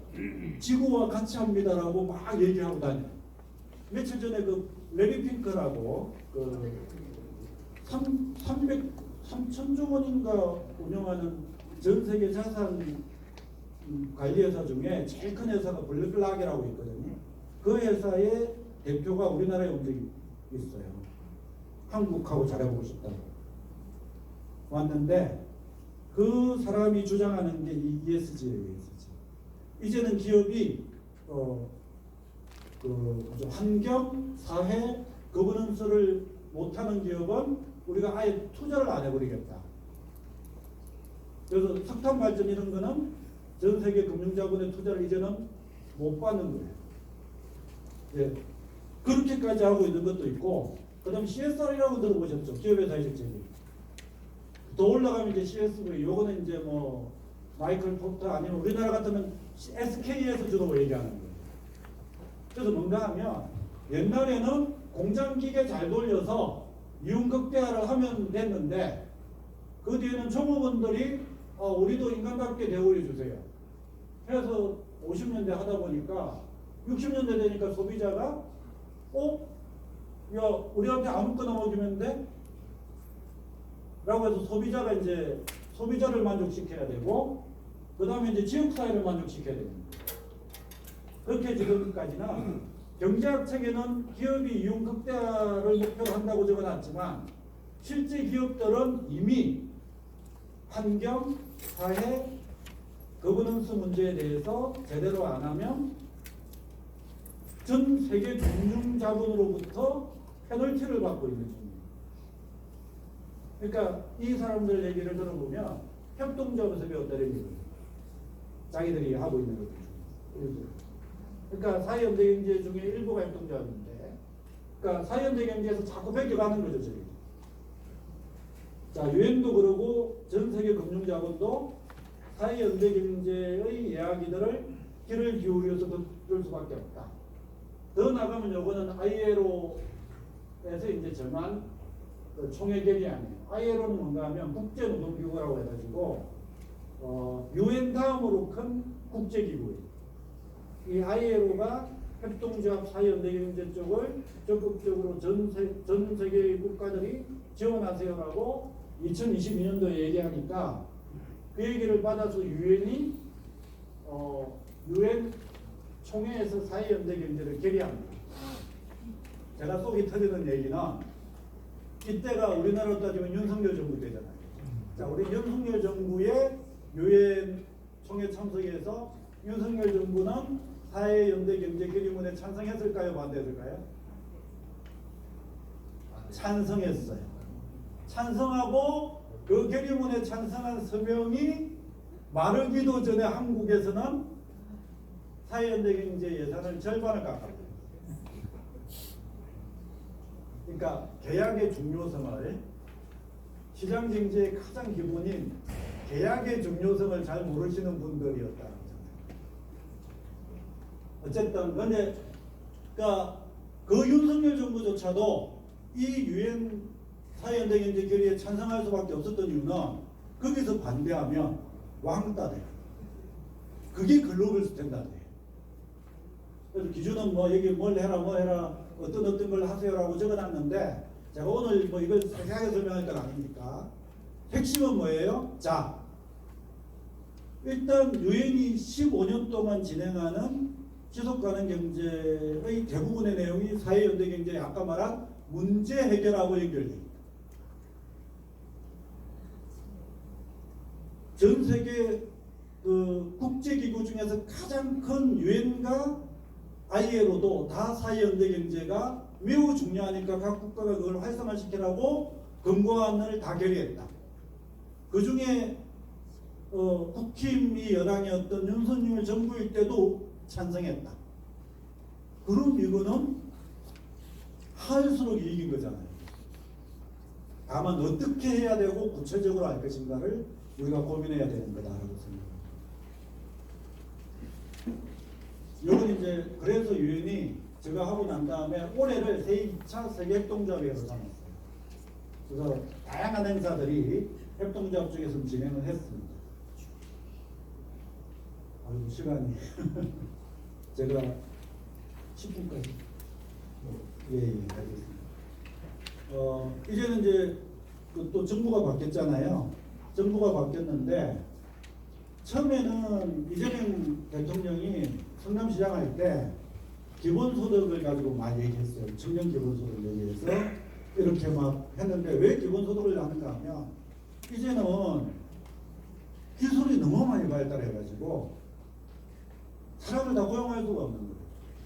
지구와 같이 합니다라고 막 얘기하고 다녀요. 며칠 전에 그 레리 핑크라고 그 3천조 원인가 운영하는 전 세계 자산 관리회사 중에 제일 큰 회사가 블랙락이라고 있거든요. 그 회사의 대표가 우리나라에 온 적이 있어요. 한국하고 잘해보고 싶다고 왔는데 그 사람이 주장하는 게 이 ESG예요. 이제는 기업이 환경, 사회, 거버넌스를 못하는 기업은 우리가 아예 투자를 안 해버리겠다. 그래서 석탄 발전 이런 거는 전 세계 금융자본의 투자를 이제는 못 받는 거예요. 예. 그렇게까지 하고 있는 것도 있고, 그 다음에 CSR이라고 들어보셨죠? 기업의 사회적 책임. 더 올라가면 이제 CSV, 요거는 이제 뭐, 마이클 포터 아니면 우리나라 같으면 SK에서 주로 얘기하는 거예요. 그래서 뭔가 하면, 옛날에는 공장 기계 잘 돌려서 이윤극대화를 하면 됐는데, 그 뒤에는 총무분들이 우리도 인간답게 대우해 주세요. 해서 50년대 하다 보니까 60년대 되니까 소비자가 야 우리한테 아무거나 먹이면 돼? 라고 해서 소비자가 이제 소비자를 만족시켜야 되고 그 다음에 이제 지역사회를 만족시켜야 됩니다. 그렇게 지금까지는 경제학 책에는 기업이 이윤 극대화를 목표로 한다고 적어놨지만 실제 기업들은 이미 환경, 사회, 거버넌스 문제에 대해서 제대로 안 하면 전 세계 금융자본으로부터 페널티를 받고 있는 중입니다. 그러니까 이 사람들 얘기를 들어보면 협동조합에서 배웠다는 얘기거든요. 자기들이 하고 있는 것들 중에. 그러니까 사회연대경제 중에 일부가 협동조합인데, 그러니까 사회연대경제에서 자꾸 뺏겨가는 거죠, 저희. 자, 유엔도 그러고 전 세계 금융자본도 사회연대경제의 이야기들을 귀를 기울여서 들을 수밖에 없다. 더 나가면 요거는 ILO에서 이제 정한 그 총회 결의안이에요. ILO는 뭔가 하면 국제노동기구라고 해가지고 UN 다음으로 큰 국제기구예요. 이 ILO가 협동조합 사회연대경제 쪽을 적극적으로 전 세계의 국가들이 지원하세요라고 2022년도에 얘기하니까 그 얘기를 받아서 유엔이 UN 총회에서 사회연대경제를 결의합니다. 제가 속이 터지는 얘기는 이때가 우리나라로 따지면 윤석열 정부 때잖아요. 자, 우리 윤석열 정부의 유엔 총회 참석에서 윤석열 정부는 사회연대경제 결의문에 찬성했을까요? 반대했을까요? 찬성했어요. 찬성하고 그 결의문에 찬성한 서명이 마르기도 전에 한국에서는 사회연대경제 예산을 절반을 깎았거든요. 그러니까 계약의 중요성을, 시장경제의 가장 기본인 계약의 중요성을 잘 모르시는 분들이었다는 거잖아요. 어쨌든 근데 그러니까 그 윤석열 정부조차도 이 유엔 사회연대경제 결의에 찬성할 수밖에 없었던 이유는 거기서 반대하면 왕따 돼요. 그게 글로벌 스탠다드예요. 그래서 기준은 뭐 여기 뭘 해라 뭐 해라 어떤 걸 하세요라고 적어놨는데 제가 오늘 뭐 이걸 자세하게 설명할 건 아니니까 핵심은 뭐예요? 자, 일단 유엔이 15년 동안 진행하는 지속가능 경제의 대부분의 내용이 사회연대경제의 아까 말한 문제 해결하고 연결됩니다. 전 세계 그 국제기구 중에서 가장 큰 유엔과 ILO도 다 사회연대경제가 매우 중요하니까 각 국가가 그걸 활성화시키라고 금고안을 다 결의했다. 그 중에 국힘이 여당이었던 윤석열 정부일 때도 찬성했다. 그럼 이거는 할수록 이익인 거잖아요. 다만 어떻게 해야 되고 구체적으로 할 것인가를 우리가 고민해야 되는 거다라고 생각합니다. 이건 이제 그래서 유엔이 제가 하고 난 다음에 올해를 제2차 세계협동조합에서 삼았어요. 그래서 다양한 행사들이 협동조합 쪽에서 진행을 했습니다. 아이고 시간이 제가 10분까지 알겠습니다. 이제는 이제 또 정부가 바뀌었잖아요. 정부가 바뀌었는데 처음에는 이재명 대통령이 성남시장 할 때 기본소득을 가지고 많이 얘기했어요. 청년 기본소득을 얘기해서 이렇게 막 했는데 왜 기본소득을 하는가 하면 이제는 기술이 너무 많이 발달해가지고 사람을 다 고용할 수가 없는 거예요.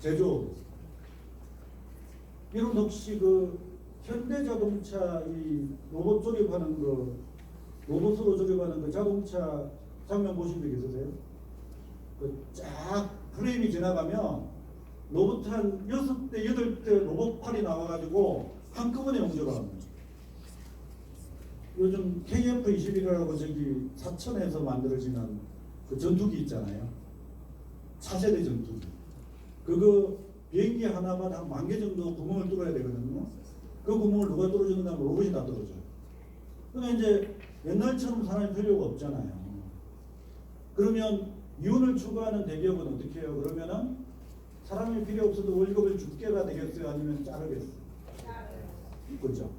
제조업에서. 여러분 혹시 그 현대자동차 이 로봇 조립하는 거 로봇으로 조립하는 그 자동차 장면 보신 적 있으세요? 그 쫙 프레임이 지나가면 로봇 한 6대, 8대 로봇팔이 나와가지고 한꺼번에 용접을 합니다. 요즘 KF-21이라고 저기 사천에서 만들어지는 그 전투기 있잖아요. 차세대 전투기. 그거 비행기 하나마다 한 10,000개 정도 구멍을 뚫어야 되거든요. 그 구멍을 누가 뚫어주는가 하면 로봇이 다 뚫어줘요. 그러니까 이제 옛날처럼 사람이 필요가 없잖아요. 그러면 이윤을 추구하는 대기업은 어떻게 해요? 그러면은 사람이 필요 없어도 월급을 줄게가 되겠어요? 아니면 자르겠어요? 그렇죠.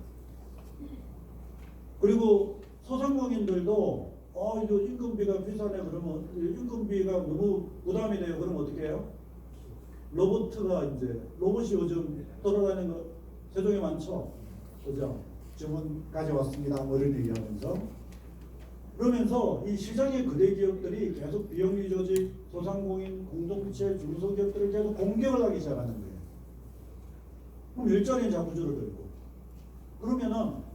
그리고 소상공인들도 이거 인건비가 비싸네 그러면 인건비가 너무 부담이 돼요. 그럼 어떻게 해요? 로봇이 요즘 돌아다니는 거 세종에 많죠. 그죠? 주문 가져왔습니다. 뭐 이런 얘기하면서 그러면서 이 시장의 거대 기업들이 계속 비영리 조직, 소상공인, 공동체, 중소기업들을 계속 공격을 하기 시작하는 거예요. 그럼 일자리는 자꾸 줄어들고 그러면은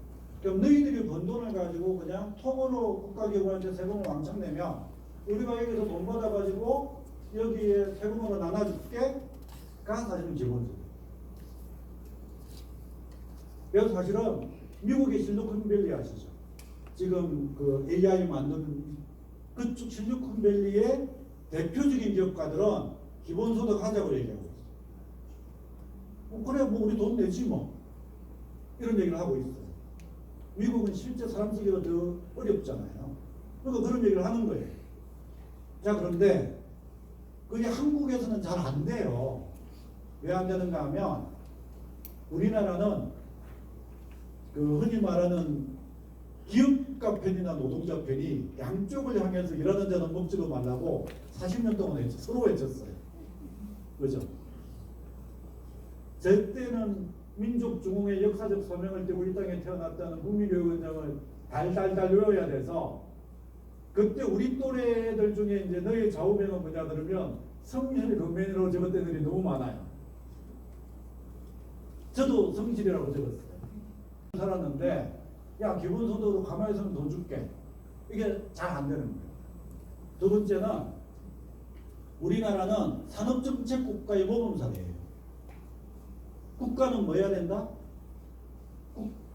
그럼 너희들이 번 돈을 가지고 그냥 통으로 국가기업한테 세금을 왕창 내면 우리가 여기서 돈 받아가지고 여기에 세금으로 나눠줄게 가 사실은 기본적이에요. 그래서 사실은 미국의 실리콘밸리 아시죠? 지금 그 AI 만드는 그쪽 실리콘밸리의 대표적인 기업가들은 기본소득 하자고 얘기하고 있어요. 그래 뭐 우리 돈 내지 뭐 이런 얘기를 하고 있어요. 미국은 실제 사람 쓰기가 더 어렵잖아요. 그러니까 그런 얘기를 하는 거예요. 자 그런데 그게 한국에서는 잘 안 돼요. 왜 안 되는가 하면 우리나라는 그 흔히 말하는 기업가 편이나 노동자 편이 양쪽을 향해서 일하는 자는 먹지도 말라고 40년 동안 서로 외쳤어요. 그죠? 제 때는 민족 중흥의 역사적 소명을 띠고 이 땅에 태어났다는 국민교육원장을 달달달 외워야 돼서 그때 우리 또래들 중에 이제 너의 좌우명은 뭐냐 그러면 성실 건맨으로 적었던 애들이 너무 많아요. 저도 성실이라고 적었어요. 살았는데 야 기본소득으로 가만히 있으면 돈 줄게. 이게 잘 안 되는 거예요. 두 번째는 우리나라는 산업정책 국가의 모범사례예요. 국가는 뭐 해야 된다?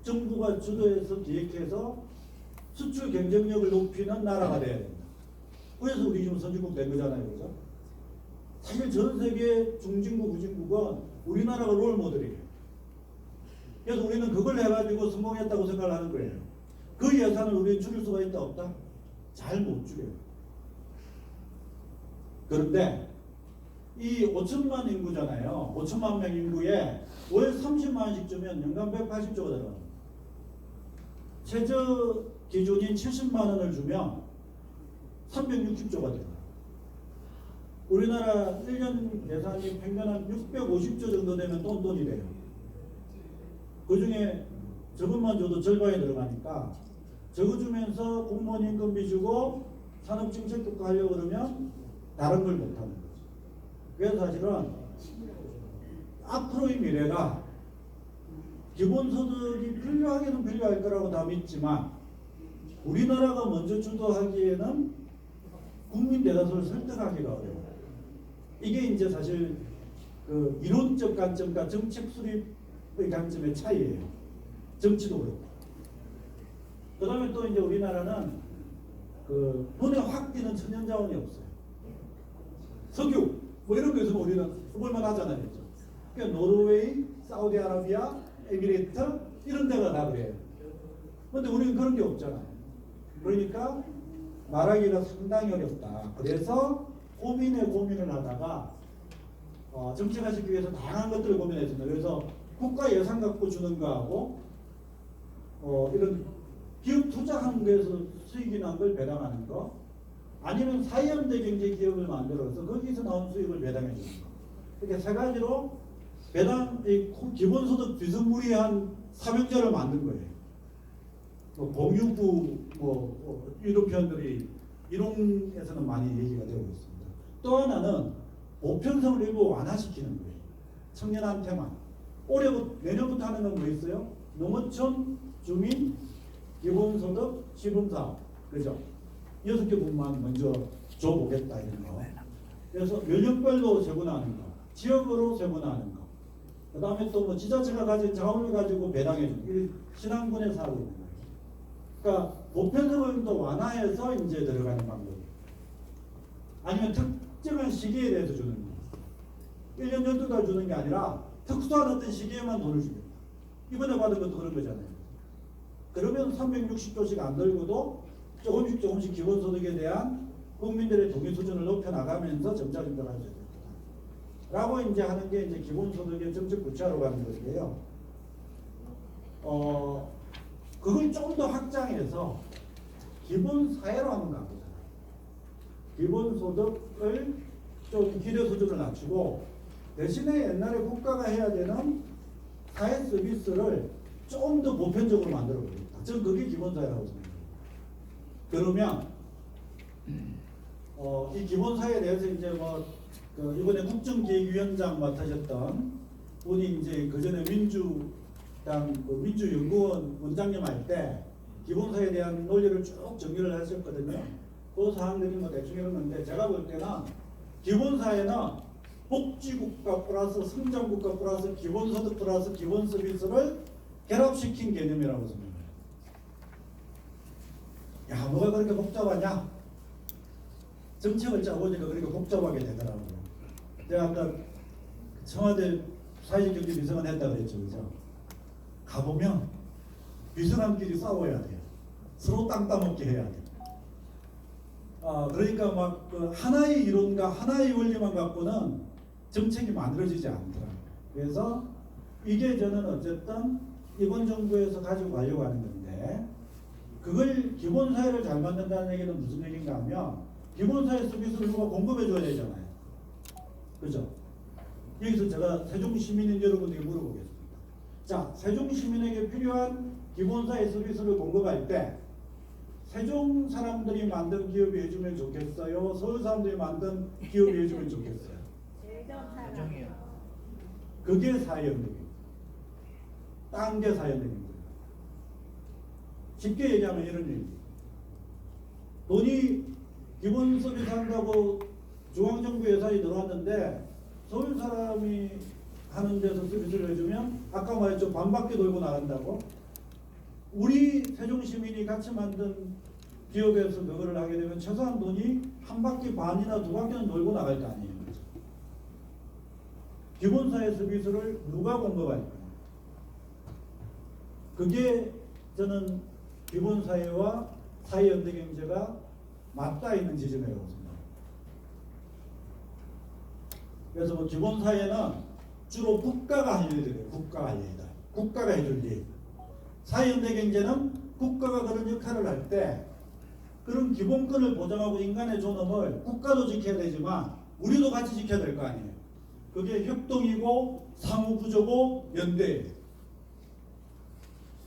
정부가 주도해서 기획해서 수출 경쟁력을 높이는 나라가 돼야 된다. 그래서 우리 지금 선진국 된 거잖아요. 그죠? 사실 전 세계 중진국, 후진국은 우리나라가 롤모델이에요. 그래서 우리는 그걸 해가지고 성공했다고 생각을 하는 거예요. 그 예산을 우리는 줄일 수가 있다 없다? 잘 못 줄여요. 그런데 이 5천만 인구잖아요. 5천만 명 인구에 월 30만 원씩 주면 연간 180조가 들어갑니다. 최저 기준인 70만 원을 주면 360조가 들어가요. 우리나라 1년 예산이 평균 한 650조 정도 되면 돈이 돼요. 그 중에 저것만 줘도 절반이 들어가니까 저거 주면서 공무원 인건비 주고 산업정책국가 하려고 그러면 다른 걸 못하는 거죠. 그래서 사실은 앞으로의 미래가 기본소득이 필요하게는 필요할 거라고 다 믿지만 우리나라가 먼저 주도하기에는 국민 대다수를 설득하기가 어려워요. 이게 이제 사실 그 이론적 관점과 정책 수립의 관점의 차이예요. 정치도 그렇고. 그 다음에 또 이제 우리나라는 그 눈에 확 띄는 천연자원이 없어요. 석유 뭐 이런 거 있으면 우리는 써볼만 하잖아요. 그러니까 노르웨이, 사우디아라비아, 에미레이트 이런 데가 다 그래요. 근데 우리는 그런 게 없잖아요. 그러니까 말하기가 상당히 어렵다. 그래서 고민을 하다가 정책화시키기 위해서 다양한 것들을 고민했습니다. 그래서 국가 예산 갖고 주는 거하고 이런 기업 투자하는 거에서 수익이 난 걸 배당하는 거, 아니면 사회연대 경제 기업을 만들어서 거기서 나온 수익을 배당해 주는 거. 이렇게 세 가지로 배당, 기본소득 비스무리한 사명제를 만든 거예요. 뭐 공유부 이런 표현들이 이론에서는 많이 얘기가 되고 있습니다. 또 하나는 보편성을 일부 완화시키는 거예요. 청년한테만. 내년부터 하는 건 뭐 있어요? 농어촌, 주민, 기본소득, 시범사업. 그죠? 6개 분만 먼저 줘보겠다 이런 거. 그래서 연령별로 세분화하는 거, 지역으로 세분화하는 거. 그 다음에 또 뭐 지자체가 가진 자원을 가지고 배당해 주는 이 신앙군에서 하고 있는 거예요. 그러니까 보편성을 또 완화해서 이제 들어가는 방법이에요. 아니면 특정한 시기에 대해서 주는 거예요. 1년 12달 주는 게 아니라 특수한 어떤 시기에만 돈을 주겠다. 이번에 받은 것도 그런 거잖아요. 그러면 360조씩 안 들고도 조금씩 기본소득에 대한 국민들의 동의 수준을 높여나가면서 점차점차 할 수 있다. 라고 이제 하는 게 이제 기본소득의 정책 구체화로 가는 것이에요. 그걸 좀 더 확장해서 기본 사회로 한번 가보잖아요. 기본 소득을 좀 기대 수준을 낮추고 대신에 옛날에 국가가 해야 되는 사회 서비스를 좀 더 보편적으로 만들어 보겠다. 저는 그게 기본 사회라고 생각해요. 그러면 이 기본 사회에 대해서 이제 이번에 국정기획위원장 맡으셨던 분이 이제 그 전에 민주당 민주연구원 원장님 할 때 기본사에 대한 논리를 쭉 정리를 하셨거든요. 그 사항들이 대충 이러는데 제가 볼 때는 기본사회는 복지국가 플러스 성장국가 플러스 기본소득 플러스 기본서비스를 결합시킨 개념이라고 생각해요. 야, 뭐가 그렇게 복잡하냐? 정책을 짜보니까 그렇게 복잡하게 되더라고요. 제가 아까 청와대 사회적경제 비서관 했다 그랬죠, 그죠? 가보면 비서관끼리 싸워야 돼요. 서로 땅 따먹게 해야 돼요. 그러니까 막 하나의 이론과 하나의 원리만 갖고는 정책이 만들어지지 않더라고요. 그래서 이게 저는 어쨌든 이번 정부에서 가지고 가려고 하는 건데, 그걸 기본사회를 잘 만든다는 얘기는 무슨 얘기인가 하면 기본사회 서비스를 누가 공급해 줘야 되잖아요. 그죠? 여기서 제가 세종 시민인 여러분에게 물어보겠습니다. 자, 세종 시민에게 필요한 기본사회 서비스를 공급할 때 세종 사람들이 만든 기업이 해주면 좋겠어요? 서울 사람들이 만든 기업이 해주면 좋겠어요? 그게 사회연맹입니다. 딴 게 사회연맹입니다. 쉽게 얘기하면 이런 얘기입니다. 돈이 기본 서비스 한다고 중앙정부 예산이 들어왔는데 서울 사람이 하는 데서 서비스를 해주면 아까 말했죠. 반바퀴 돌고 나간다고. 우리 세종시민이 같이 만든 기업에서 그거를 하게 되면 최소한 돈이 한 바퀴 반이나 두 바퀴는 돌고 나갈 거 아니에요. 그렇죠? 기본사회 서비스를 누가 공급할 거냐. 그게 저는 기본사회와 사회연대경제가 맞닿아 있는 지점이라고 생각합니다. 그래서 기본사회는 주로 국가가 할 일이에요. 국가가 할 일이다. 국가가 해줄 일. 사회연대경제는 국가가 그런 역할을 할 때 그런 기본권을 보장하고 인간의 존엄을 국가도 지켜야 되지만 우리도 같이 지켜야 될 거 아니에요. 그게 협동이고 상호구조고 연대예요.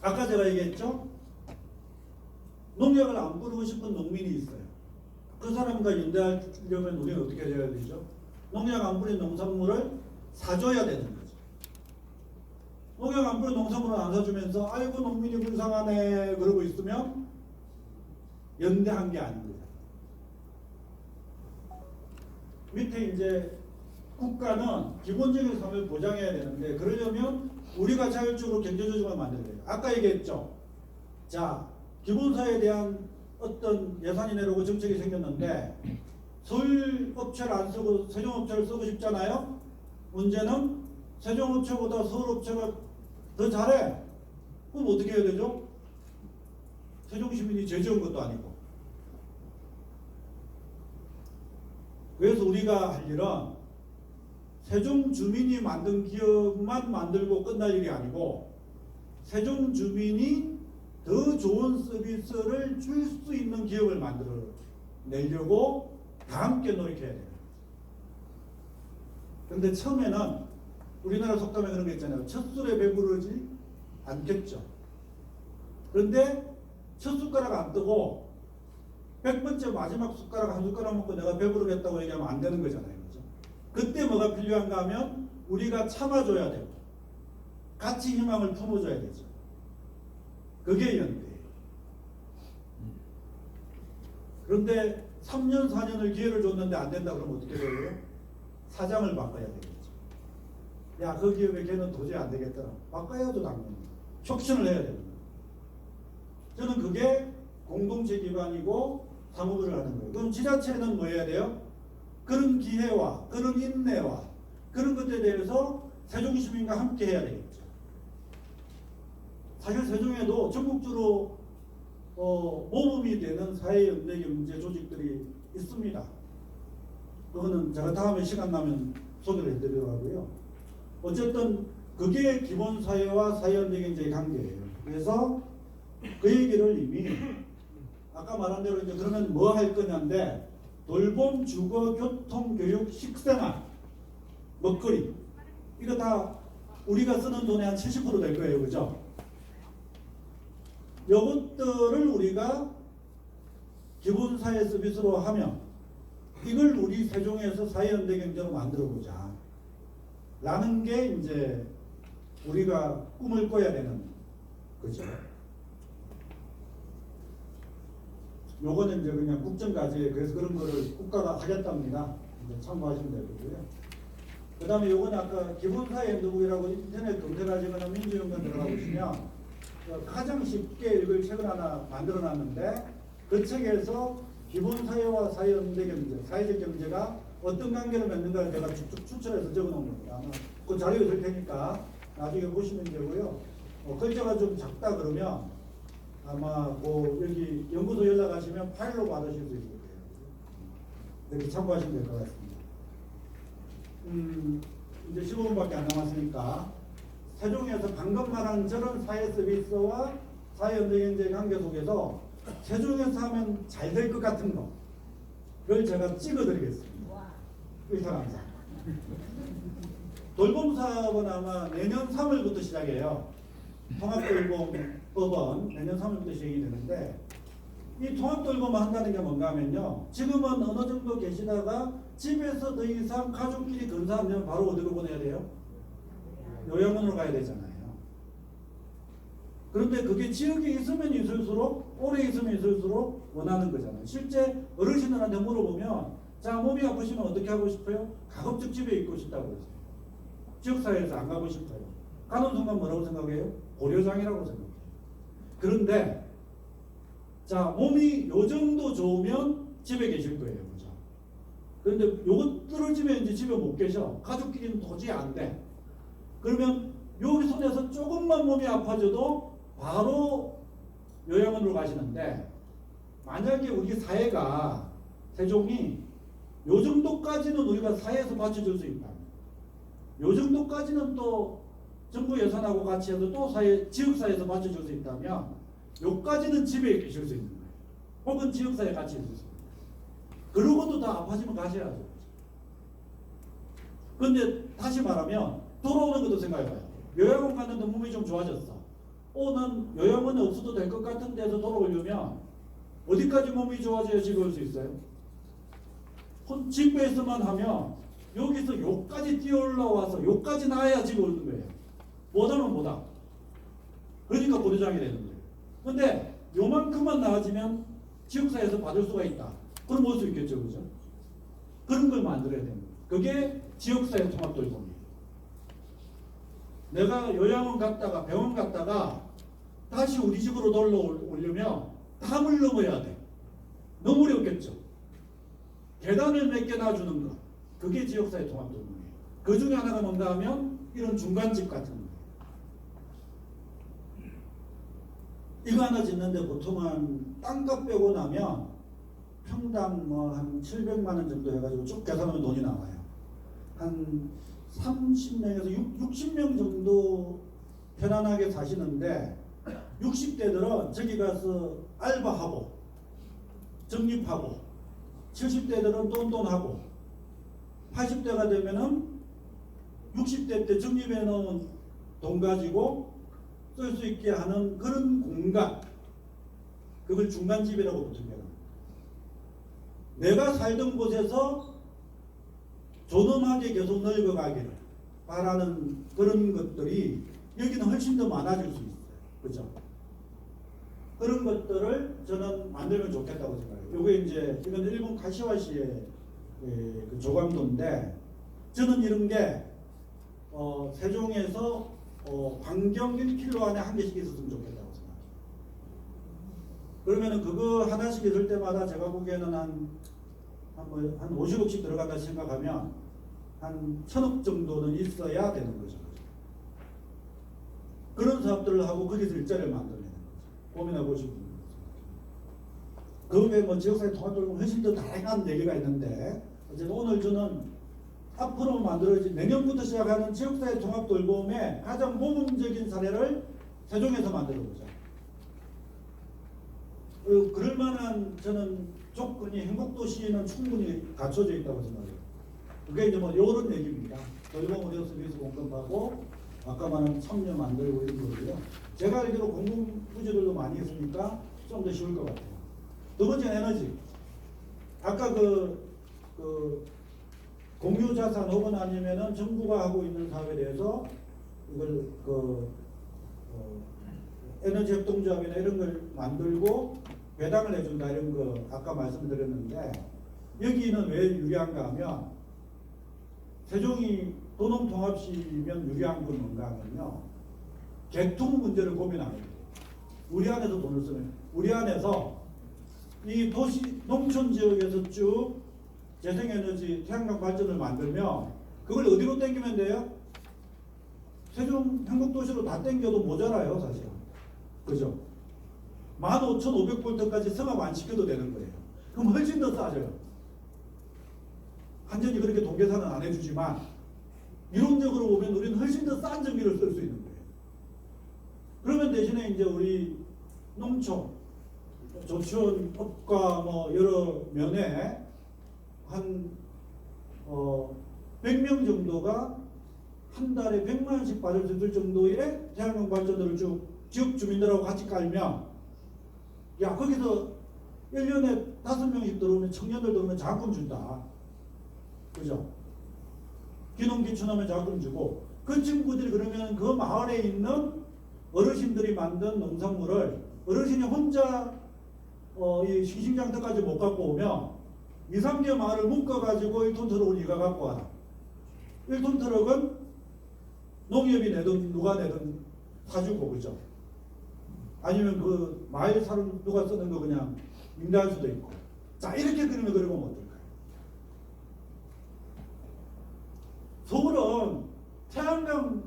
아까 제가 얘기했죠? 농약을 안 뿌리고 싶은 농민이 있어요. 그 사람과 연대하려면 우리는 어떻게 해야 되죠? 농약 안 뿌린 농산물을 사줘야 되는 거죠. 농약 안 뿌린 농산물을 안 사주면서 아이고 농민이 불쌍하네 그러고 있으면 연대한 게 아닙니다. 밑에 이제 국가는 기본적인 삶을 보장해야 되는데 그러려면 우리가 자율적으로 경제조직을 만들어야 돼요. 아까 얘기했죠. 자, 기본사에 대한 어떤 예산이 내려오고 정책이 생겼는데 서울 업체를 안 쓰고 세종 업체를 쓰고 싶잖아요. 문제는 세종 업체보다 서울 업체가 더 잘해. 그럼 어떻게 해야 되죠? 세종 시민이 죄 지은 것도 아니고. 그래서 우리가 할 일은 세종 주민이 만든 기업만 만들고 끝날 일이 아니고 세종 주민이 더 좋은 서비스를 줄 수 있는 기업을 만들어 내려고 다 함께 노력해야 돼요. 그런데 처음에는 우리나라 속담에 그런 게 있잖아요. 첫 술에 배부르지 않겠죠. 그런데 첫 숟가락 안 뜨고 100번째 마지막 숟가락 한 숟가락 먹고 내가 배부르겠다고 얘기하면 안 되는 거잖아요. 그죠? 그때 뭐가 필요한가 하면 우리가 참아줘야 되고 같이 희망을 품어줘야 되죠. 그게 연대예요. 그런데 3년 4년을 기회를 줬는데 안 된다 그러면 어떻게 돼요? 사장을 바꿔야 되겠죠. 야, 그 기업에 걔는 도저히 안 되겠더라. 바꿔야죠, 당연히. 촉진을 해야 됩니다. 저는 그게 공동체 기반이고 상호를 하는 거예요. 그럼 지자체는 뭐 해야 돼요? 그런 기회와 그런 인내와 그런 것에 대해서 세종시민과 함께 해야 되겠죠. 사실 세종에도 전국적으로 모범이 되는 사회연대경제 조직들이 있습니다. 그거는 제가 다음에 시간 나면 소개를 해드리려고 하고요. 어쨌든 그게 기본사회와 사회연대경제의 관계예요. 그래서 그 얘기를 이미 아까 아까 말한 대로 이제 그러면 뭐 할 거냐인데 돌봄, 주거, 교통, 교육, 식생활, 먹거리 이거 다 우리가 쓰는 돈의 한 70% 될 거예요, 그죠? 요것들을 우리가 기본 사회 서비스로 하면 이걸 우리 세종에서 사회연대 경제로 만들어보자 라는 게 이제 우리가 꿈을 꿔야 되는 거죠. 요거는 이제 그냥 국정과제 그래서 그런 거를 국가가 하겠답니다. 이제 참고하시면 되고요. 그 다음에 요건 아까 기본사회연구국이라고 인터넷 검색하시거나 민주연구원 들어가 보시면 가장 쉽게 읽을 책을 하나 만들어 놨는데 그 책에서 기본사회와 사회연대경제, 사회적 경제가 어떤 관계를 맺는가를 제가 쭉쭉 추천해서 적어 놓은 겁니다. 아마 그 자료에 들 테니까 나중에 보시면 되고요. 글자가 좀 작다 그러면 아마 그 여기 연구소 연락하시면 파일로 받으실 수 있을 거예요. 이렇게 참고하시면 될 것 같습니다. 이제 15분밖에 안 남았으니까 세종에서 방금 말한 저런 사회 서비스와 사회연대경제의 관계 속에서 세종에서 하면 잘 될 것 같은 거를 제가 찍어드리겠습니다. 의사감사. 돌봄 사업은 아마 내년 3월부터 시작해요. 통합돌봄법은 내년 3월부터 시행이 되는데 이 통합돌봄을 한다는 게 뭔가 하면요. 지금은 어느 정도 계시다가 집에서 더 이상 가족끼리 근사하면 바로 어디로 보내야 돼요? 요양원으로 가야 되잖아요. 그런데 그게 지역에 있으면 있을수록 오래 있으면 있을수록 원하는 거잖아요. 실제 어르신들한테 물어보면 자 몸이 아프시면 어떻게 하고 싶어요? 가급적 집에 있고 싶다고 그러세요. 지역사회에서 안 가고 싶어요. 가는 순간 뭐라고 생각해요? 고려장이라고 생각해요. 그런데 자 몸이 요 정도 좋으면 집에 계실 거예요. 그죠? 그런데 요거 떨어지면 이제 집에 못 계셔. 가족끼리는 도저히 안 돼. 그러면 여기 손에서 조금만 몸이 아파져도 바로 요양원으로 가시는데 만약에 우리 사회가 세종이 요 정도까지는 우리가 사회에서 받쳐줄 수 있다. 요 정도까지는 또 정부 예산하고 같이 해도 또 사회, 지역사회에서 받쳐줄 수 있다면 요까지는 집에 계실 수 있는 거예요. 혹은 지역사회에 같이 있을 수 있는 거예요. 그러고도 다 아파지면 가셔야죠. 그런데 다시 말하면 돌아오는 것도 생각해봐요. 요양원 갔는데 몸이 좀 좋아졌어. 난 요양원에 없어도 될 것 같은 데서 돌아오려면 어디까지 몸이 좋아져야 집에 올 수 있어요? 집에서만 하면 여기서 요까지 뛰어 올라와서 요까지 나야 집에 오는 거예요. 못하면 못하. 그러니까 고려장이 되는 거예요. 근데 요만큼만 나아지면 지역사회에서 받을 수가 있다. 그럼 올 수 있겠죠. 그죠? 그런 걸 만들어야 됩니다. 그게 지역사회 통합돌봄이에요. 내가 요양원 갔다가 병원 갔다가 다시 우리 집으로 놀러 오려면 담을 넘어야 돼. 너무 어렵겠죠. 계단을 몇 개 놔주는 것. 그게 지역사회 통합돌봄이에요. 그 중에 하나가 뭔가 하면 이런 중간집 같은 거. 이거 하나 짓는데 보통은 땅값 빼고 나면 평당 뭐 한 700만 원 정도 해가지고 쭉 계산하면 돈이 나와요. 한 30명에서 60명 정도 편안하게 사시는데 60대들은 저기 가서 알바하고 적립하고 70대들은 똔똔하고 80대가 되면은 60대 때 적립해 놓은 돈 가지고 쓸 수 있게 하는 그런 공간, 그걸 중간집이라고 보통 해요. 내가 살던 곳에서 존엄하게 계속 늙어가기를 바라는 그런 것들이 여기는 훨씬 더 많아질 수 있어요. 그죠? 그런 것들을 저는 만들면 좋겠다고 생각해요. 요게 이제 이건 일본 카시와시의 그 조감도인데 저는 이런 게 세종에서 반경 1km 안에 한 개씩 있었으면 좋겠다고 생각해요. 그러면은 그거 하나씩 있을 때마다 제가 보기에는 한 50억씩 들어간다 생각하면 한 1000억 정도는 있어야 되는 거죠. 그런 사업들을 하고 거기서 일자리를 만들어내는 거죠. 고민해 보시면 됩니다. 그 외에 뭐 지역사회 통합돌봄 훨씬 더 다양한 얘기가 있는데 어쨌든 오늘 저는 앞으로 만들어질 내년부터 시작하는 지역사회 통합돌봄의 가장 모범적인 사례를 세종에서 만들어보자. 그럴 만한 저는 조건이 행복도시는 충분히 갖춰져 있다고 생각해요. 그게 이제 뭐 이런 얘기입니다. 돌봄 의료 서비스 공급하고 아까 말한 참여 만들고 이런 거고요. 제가 알기로 공공부지들도 많이 있으니까 좀 더 쉬울 것 같아요. 두 번째 에너지. 아까 그 공유자산 혹은 아니면은 정부가 하고 있는 사업에 대해서 이걸 에너지 협동조합이나 이런 걸 만들고 배당을 해준다 이런 거 아까 말씀드렸는데 여기는 왜 유리한가 하면 세종이 도농통합시면 유리한 건 뭔가 하면요. 개통 문제를 고민하는 거예요. 우리 안에서 돈을 쓰면 우리 안에서 이 도시 농촌 지역에서 쭉 재생에너지 태양광 발전을 만들면 그걸 어디로 땡기면 돼요? 세종 행복도시로 다 땡겨도 모자라요 사실. 그죠? 15,500볼트까지 승합 안 시켜도 되는 거예요. 그럼 훨씬 더 싸져요. 완전히 그렇게 동계산은 안 해주지만 이론적으로 보면 우리는 훨씬 더 싼 전기를 쓸 수 있는 거예요. 그러면 대신에 이제 우리 농촌, 조치원업과 뭐 여러 면에 한 100명 정도가 한 달에 100만 원씩 받을 수 있을 정도의 태양광 발전들을 쭉 지역 주민들하고 같이 깔면 야 거기서 1년에 5명씩 들어오면 청년들 들어오면 장학금 준다. 그죠? 기농기촌하면 장학금 주고 그 친구들이 그러면 그 마을에 있는 어르신들이 만든 농산물을 어르신이 혼자 이 시신장터까지 못 갖고 오면 2, 3개 마을을 묶어가지고 1톤 트럭을 이가 갖고 와라. 1톤 트럭은 농협이 내든 누가 내든 사주고 그죠? 아니면 그 마을 사람 누가 쓰는 거 그냥 임대할 수도 있고. 자 이렇게 그림을 그려보면 어떨까요? 서울은 태양광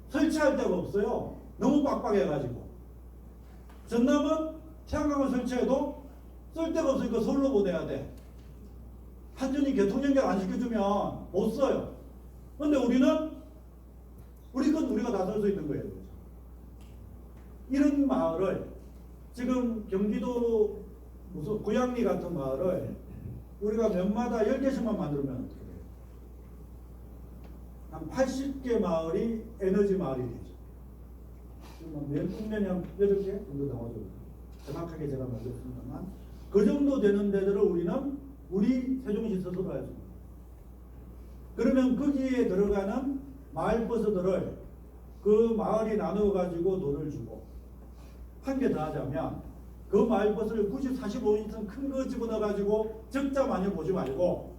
설치할 데가 없어요. 너무 빡빡해가지고. 전남은 태양광을 설치해도 쓸 데가 없으니까 서울로 보내야 돼. 한전이 교통 연결 안 시켜주면 못 써요. 근데 우리는 우리 건 우리가 다 쓸 수 있는 거예요. 이런 마을을 지금 경기도 무슨 고양리 같은 마을을 우리가 면마다 10개씩만 만들면 어떻게 돼요? 한 80개 마을이 에너지 마을이 되죠. 지금 국면이 한 8개 정도 나오죠. 정확하게 제가 말했습니다만 그 정도 되는 데들을 우리는 우리 세종시 스스로 해줍니다. 그러면 거기에 들어가는 마을버스들을 그 마을이 나누어 가지고 돈을 주고 한 개 더 하자면 그 마을버스를 굳이 45인승 큰 거 집어넣어 가지고 적자 많이 보지 말고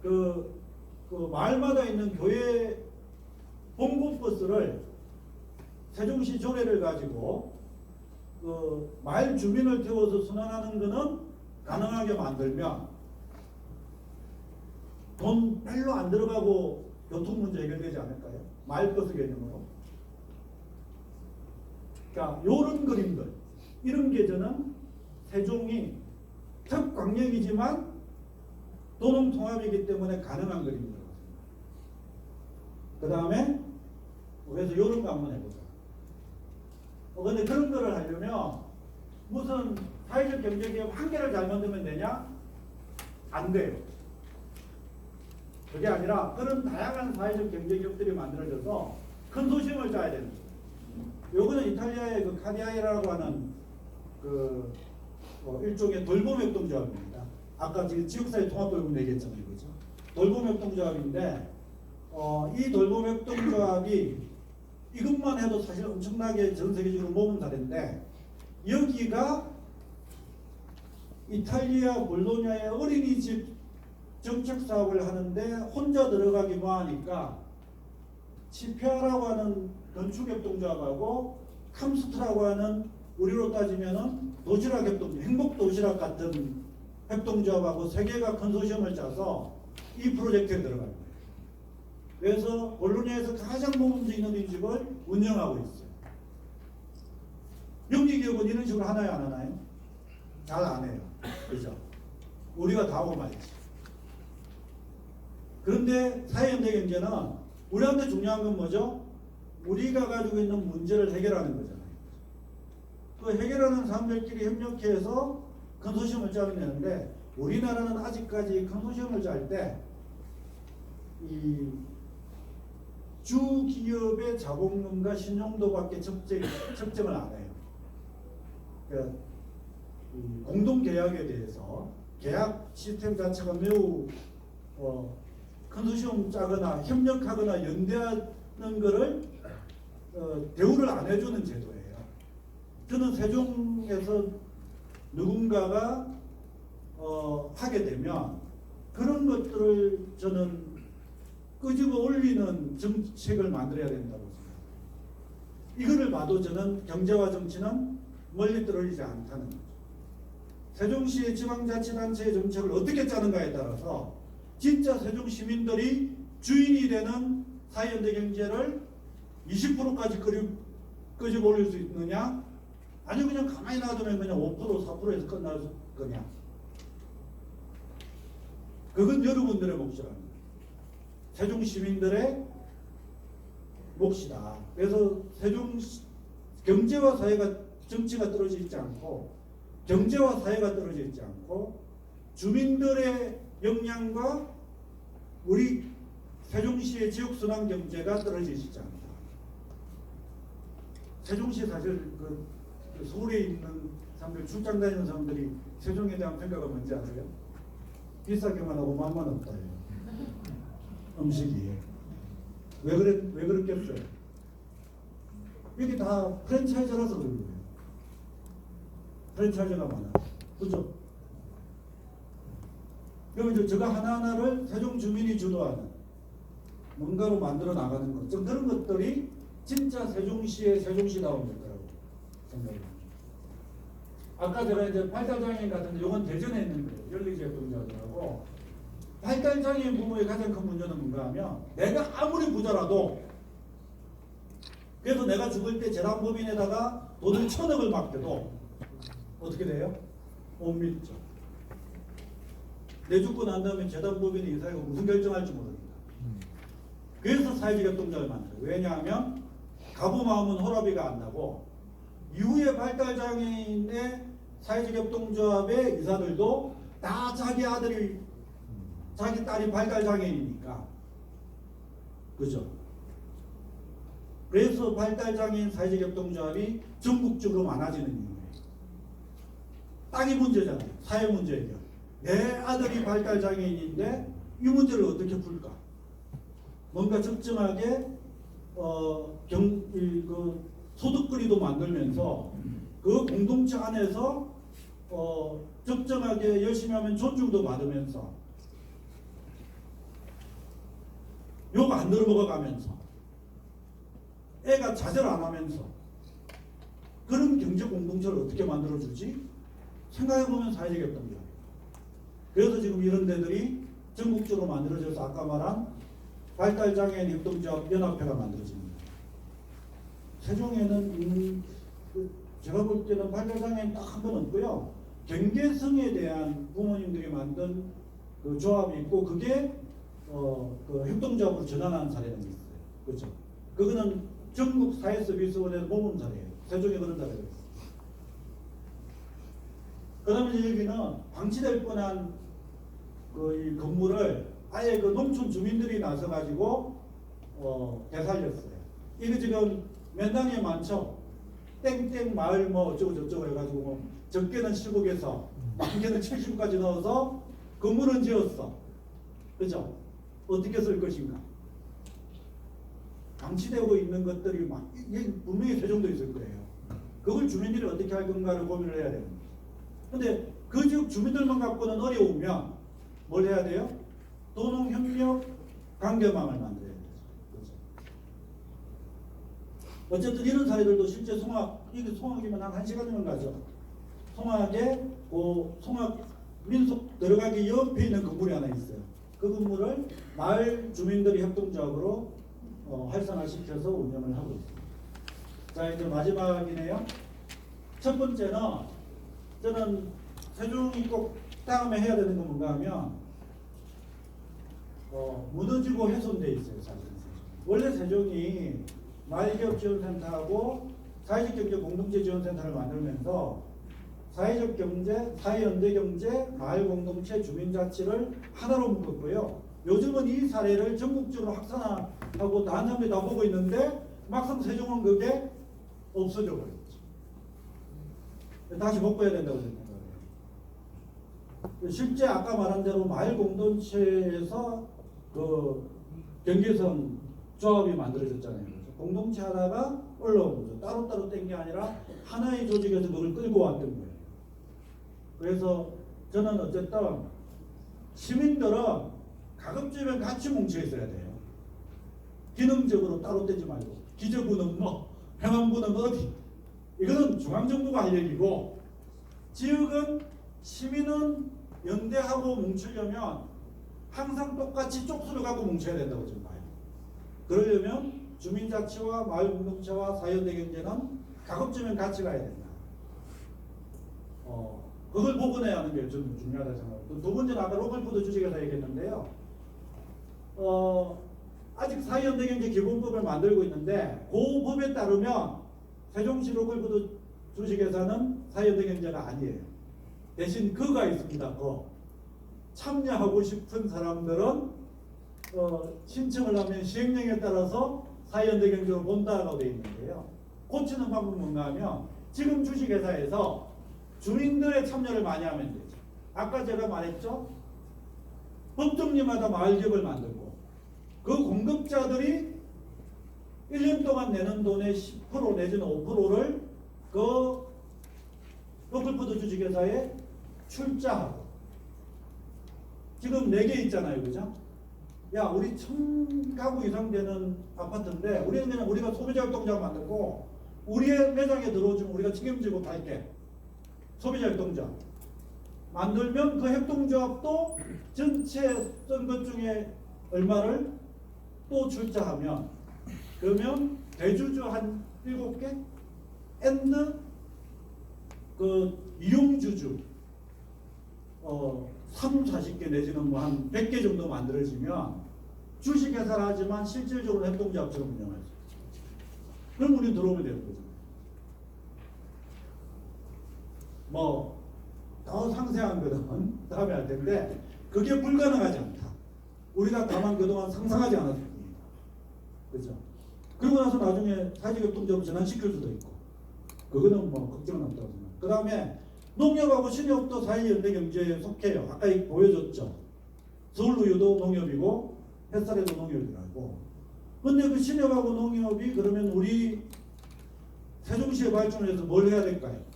그 마을마다 있는 교회 봉급버스를 세종시 조례를 가지고 그 마을 주민을 태워서 순환하는 것은 가능하게 만들면 돈 별로 안 들어가고 교통 문제 해결되지 않을까요? 마을버스 개념으로. 그러니까 이런 그림들, 이런 게 저는 세종이 특광역이지만 도농통합이기 때문에 가능한 그림이라고 생각합니다. 그 다음에 그래서 이런 거 한번 해보자. 근데 그런 거를 하려면 무슨 사회적 경제기업 한 개를 잘 만들면 되냐? 안 돼요. 그게 아니라 그런 다양한 사회적 경제기업들이 만들어져서 컨소시엄을 짜야 되는 거예요. 요거는 이탈리아의 그 카디아이라고 하는 그 일종의 돌봄협동조합입니다. 아까 지금 지역사회 통합돌봄 얘기했잖아요, 그죠? 돌봄협동조합인데 이 돌봄협동조합이 이것만 해도 사실 엄청나게 전 세계적으로 모은 사례인데 여기가 이탈리아 볼로냐의 어린이집 정책 사업을 하는데 혼자 들어가기 뭐하니까 치페아라고 하는 건축협동조합하고 캄스트라고 하는 우리로 따지면은 도시락 협동, 행복도시락 같은 협동조합하고 세 개가 컨소시엄을 짜서 이 프로젝트에 들어가는 거예요. 그래서 볼로냐에서 가장 모범적 있는 어린이집을 운영하고 있어요. 영리기업은 이런 식으로 하나요, 안 하나요? 잘 안 해요. 그죠? 우리가 다 하고 말이지. 그런데 사회현대경제는 우리한테 중요한 건 뭐죠? 우리가 가지고 있는 문제를 해결하는 거잖아요. 그 해결하는 사람들끼리 협력해서 컨소시엄을 짜면 되는데 우리나라는 아직까지 컨소시엄을 짤 때 이 주기업의 자본금과 신용도밖에 측정을 안 해요. 그러니까 공동계약에 대해서 계약 시스템 자체가 매우 컨소시엄 짜거나 협력하거나 연대하는 거를 대우를 안 해주는 제도예요. 저는 세종에서 누군가가 하게 되면 그런 것들을 저는 끄집어 올리는 정책을 만들어야 된다고 생각해요. 이거를 봐도 저는 경제와 정치는 멀리 떨어지지 않다는 거죠. 세종시의 지방자치단체의 정책을 어떻게 짜는가에 따라서 진짜 세종 시민들이 주인이 되는 사회연대 경제를 20%까지 끄집어 올릴 수 있느냐, 아니면 그냥 가만히 놔두면 그냥 5% 4%에서 끝날 거냐. 그건 여러분들의 몫이랍니다. 세종 시민들의 몫이다. 그래서 세종 경제와 사회가 정치가 떨어져 있지 않고 경제와 사회가 떨어져 있지 않고 주민들의 역량과 우리 세종시의 지역순환 경제가 떨어져 있지 않다. 세종시 사실 그 서울에 있는 사람들, 출장 다니는 사람들이 세종에 대한 평가가 뭔지 아세요? 비싸기만 하고 맛만 없다. 음식이 왜 그랬겠어요? 이게 다 프랜차이즈라서 그런 거예요. 프랜차이즈가 많아요. 그죠? 그럼 이제 저거 하나하나를 세종 주민이 주도하는 뭔가로 만들어 나가는 것, 좀 그런 것들이 진짜 세종시의 세종시다운 거라고 생각합니다. 아까 제가 이제 발달장애인 같은데 이건 대전에 있는 거예요. 연리제약동자들하고 발달장애인 부모의 가장 큰 문제는 뭔가 하면 내가 아무리 부자라도 그래서 내가 죽을 때 재단법인에다가 돈을 1,000억을 맡겨도 어떻게 돼요? 못 믿죠. 내 죽고 난 다음에 재단법인이 이 사회가 무슨 결정할지 모릅니다. 그래서 사회적 협동조합을 만들어요. 왜냐하면 가부 마음은 호라비가 안 나고 이후에 발달장애인의 사회적 협동조합의 이사들도 다 자기 아들이 자기 딸이 발달장애인이니까 그죠? 그래서 발달장애인 사회적 협동조합이 전국적으로 많아지는 이유예요. 땅이 문제잖아요. 사회 문제 해결. 내 아들이 발달장애인인데 이 문제를 어떻게 풀까? 뭔가 적정하게 소득거리도 만들면서 그 공동체 안에서 적정하게 열심히 하면 존중도 받으면서 욕 안 들어먹어가면서 애가 자제를 안 하면서 그런 경제 공동체를 어떻게 만들어주지? 생각해보면 사회적 협동조합. 그래서 지금 이런 데들이 전국적으로 만들어져서 아까 말한 발달장애인 협동조합 연합회가 만들어집니다. 세종에는 제가 볼 때는 발달장애인 딱 한 번 없고요. 경계성에 대한 부모님들이 만든 그 조합이 있고 그게 그 협동조합으로 전환하는 사례는 있어요. 그렇죠? 그거는 전국 사회서비스원의 모범 사례예요. 세종에 그런 사례가 있어요. 그 다음에 여기는 방치될 뻔한 이 건물을 아예 그 농촌 주민들이 나서가지고 되살렸어요. 이거 지금 면당에 많죠? 땡땡 마을 뭐 어쩌고 저쩌고 해가지고 뭐 적게는 10억에서 많게는 70까지 넣어서 건물은 지었어. 그죠? 어떻게 쓸 것인가? 방치되고 있는 것들이 막 이게 분명히 세종도 있을 거예요. 그걸 주민들이 어떻게 할 건가를 고민을 해야 됩니다. 근데 그 지역 주민들만 갖고는 어려우면 뭘 해야 돼요? 도농협력 관계망을 만들어야 되죠. 그렇죠? 어쨌든 이런 사례들도 실제 이게 송악이면 한 1시간이면 가죠. 송악에 송악 민속 들어가기 옆에 있는 건물이 하나 있어요. 그 건물을 마을 주민들이 협동조합으로 활성화시켜서 운영을 하고 있습니다. 자, 이제 마지막이네요. 첫 번째는 저는 세종이 꼭 다음에 해야 되는 건 뭔가 하면 무너지고 훼손돼 있어요. 사실은 원래 세종이 마을기업지원센터하고 사회적 경제 공동체 지원센터를 만들면서 사회적 경제, 사회연대 경제, 마을 공동체, 주민자치를 하나로 묶었고요. 요즘은 이 사례를 전국적으로 확산하고 다른 사람들이 다 보고 있는데 막상 세종은 그게 없어져 버렸죠. 다시 복구해야 된다고 생각해요. 실제 아까 말한 대로 마을 공동체에서 그 경계선 조합이 만들어졌잖아요. 공동체 하나가 올라온 거죠. 따로따로 뗀 게 아니라 하나의 조직에서 그걸 끌고 왔던 거예요. 그래서 저는 어쨌든 시민들은 가급적이면 같이 뭉쳐 있어야 돼요. 기능적으로 따로 떼지 말고 기재부는 뭐, 행안부는 어디, 이거는 중앙정부가 할 얘기고, 지역은 시민은 연대하고 뭉치려면 항상 똑같이 쪽수를 갖고 뭉쳐야 된다고 저는 봐요. 그러려면 주민자치와 마을공동체와 사회연대경제는 가급적이면 같이 가야 된다. 그걸 복원해야 하는 게 저는 중요하다고 생각합니다. 두 번째는 아까 로컬푸드 주식에서 얘기했는데요. 아직 사회연대경제 기본법을 만들고 있는데 그 법에 따르면 세종시 로컬푸드 주식회사는 사회연대경제가 아니에요. 대신 그가 있습니다. 참여하고 싶은 사람들은 신청을 하면 시행령에 따라서 사회연대경제로 본다라고 되어 있는데요. 고치는 방법은 뭔가 하면 지금 주식회사에서 주민들의 참여를 많이 하면 되죠. 아까 제가 말했죠. 법정리마다 마을기업을 만들고 그 공급자들이 1년 동안 내는 돈의 10% 내지는 5%를 그 로컬푸드 주식회사에 출자하고, 지금 4개 있잖아요. 그죠? 야, 우리 1000가구 이상 되는 아파트인데 우리는 그냥 우리가 소비자 협동조합 만들고 우리의 매장에 들어오시면 우리가 책임지고 갈게. 소비자 협동조합 만들면 그 협동조합도 전체 쓴 것 중에 얼마를 또 출자하면, 그러면 대주주 한 7개 앤드 그 이용주주 30-40개 내지는 뭐 한 100개 정도 만들어지면 주식회사를 하지만 실질적으로 협동조합처럼 운영할 수 있어요. 그럼 우리 들어오면 되는 거죠. 뭐 더 상세한 것은 다음에 할 텐데 그게 불가능하지 않다. 우리가 다만 그동안 상상하지 않았을 뿐이다. 그렇죠? 그러고 나서 나중에 사회적 협동조합을 전환시킬 수도 있고, 그거는 뭐 걱정은 없다고 생각합니다. 그 다음에 농협하고 신협도 사회연대경제에 속해요. 아까 보여줬죠. 서울우유도 농협이고 햇살에도 농협이라고. 근데 그 신협하고 농협이 그러면 우리 세종시의 발전을 위해서 뭘 해야 될까요?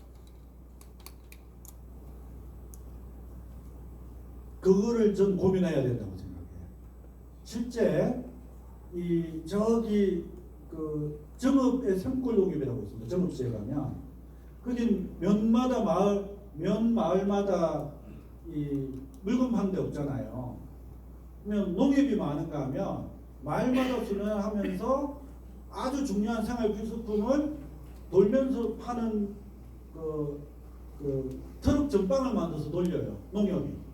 그거를 전 고민해야 된다고 생각해요. 실제 저기 그 정읍의 생골농협이라고 있습니다. 정읍시에 가면 거긴 면마다 마을마다 이 물건 파는 데 없잖아요. 그러면 농협이 많은가 하면 마을마다 순회하면서 아주 중요한 생활 필수품을 돌면서 파는 그 트럭 전방을 만들어서 돌려요. 농협이.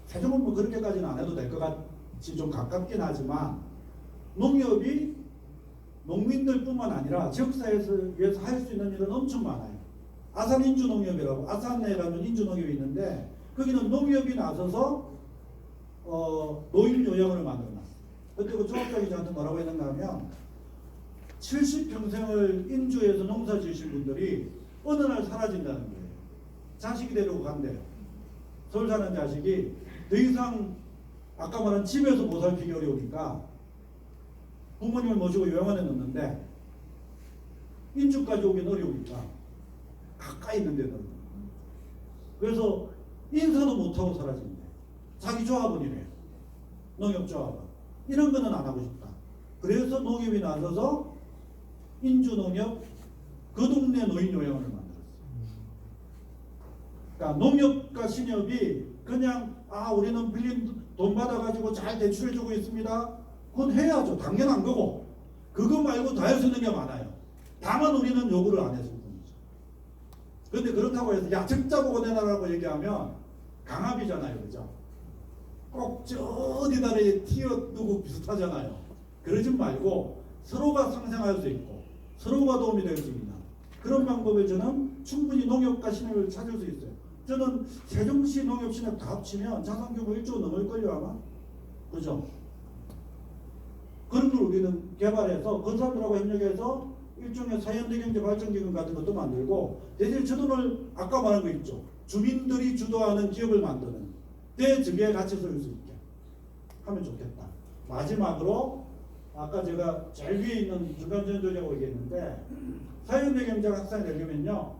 세종은 뭐 그렇게까지는 안 해도 될 것 같이 좀 가깝긴 하지만, 농협이 농민들뿐만 아니라 지역사회에서 위해서 할 수 있는 일은 엄청 많아요. 아산 인주농협이라고, 아산에 가면 인주농협이 있는데 거기는 농협이 나서서 노인 요양을 만들어놨어요. 그때 그 조합장이 저한테 뭐라고 했는가 하면 70평생을 인주에서 농사 지으신 분들이 어느 날 사라진다는 거예요. 자식이 데리고 간대요. 서울 사는 자식이 더 이상 아까 말한 집에서 보살피기 어려우니까 부모님을 모시고 요양원에 넣는데 인주까지 오긴 어려우니까 가까이 있는 데 넣는. 그래서 인사도 못하고 사라진대. 자기 조합은 이래. 농협조합은. 이런 거는 안 하고 싶다. 그래서 농협이 나서서 인주농협 그 동네 노인 요양원을 만들었어요. 그러니까 농협과 신협이 그냥 우리는 빌린 돈 받아가지고 잘 대출해주고 있습니다. 그건 해야죠. 당연한 거고. 그거 말고 다 할 수 있는 게 많아요. 다만 우리는 요구를 안 해줄 뿐이죠. 그런데 그렇다고 해서 야 적자 보고 내놔라고 얘기하면 강압이잖아요. 그죠? 꼭 저 어디 나라에 티어 누구 비슷하잖아요. 그러지 말고 서로가 상생할 수 있고 서로가 도움이 될 수 있는 그런 방법을 저는 충분히 농협과 신협을 찾을 수 있어요. 저는 세종시 농협 신협 다 합치면 자산 규모 1조 넘을걸요 아마. 그죠? 그런 걸 우리는 개발해서 그 사람들하고 협력해서 일종의 사현대경제 발전기금 같은 것도 만들고 대신 저 돈을 아까 말한 거 있죠. 주민들이 주도하는 기업을 만드는 대증에 같이 설 수 있게 하면 좋겠다. 마지막으로 아까 제가 제일 위에 있는 중간전조제라고 얘기했는데 사현대경제가 확산이 되려면요.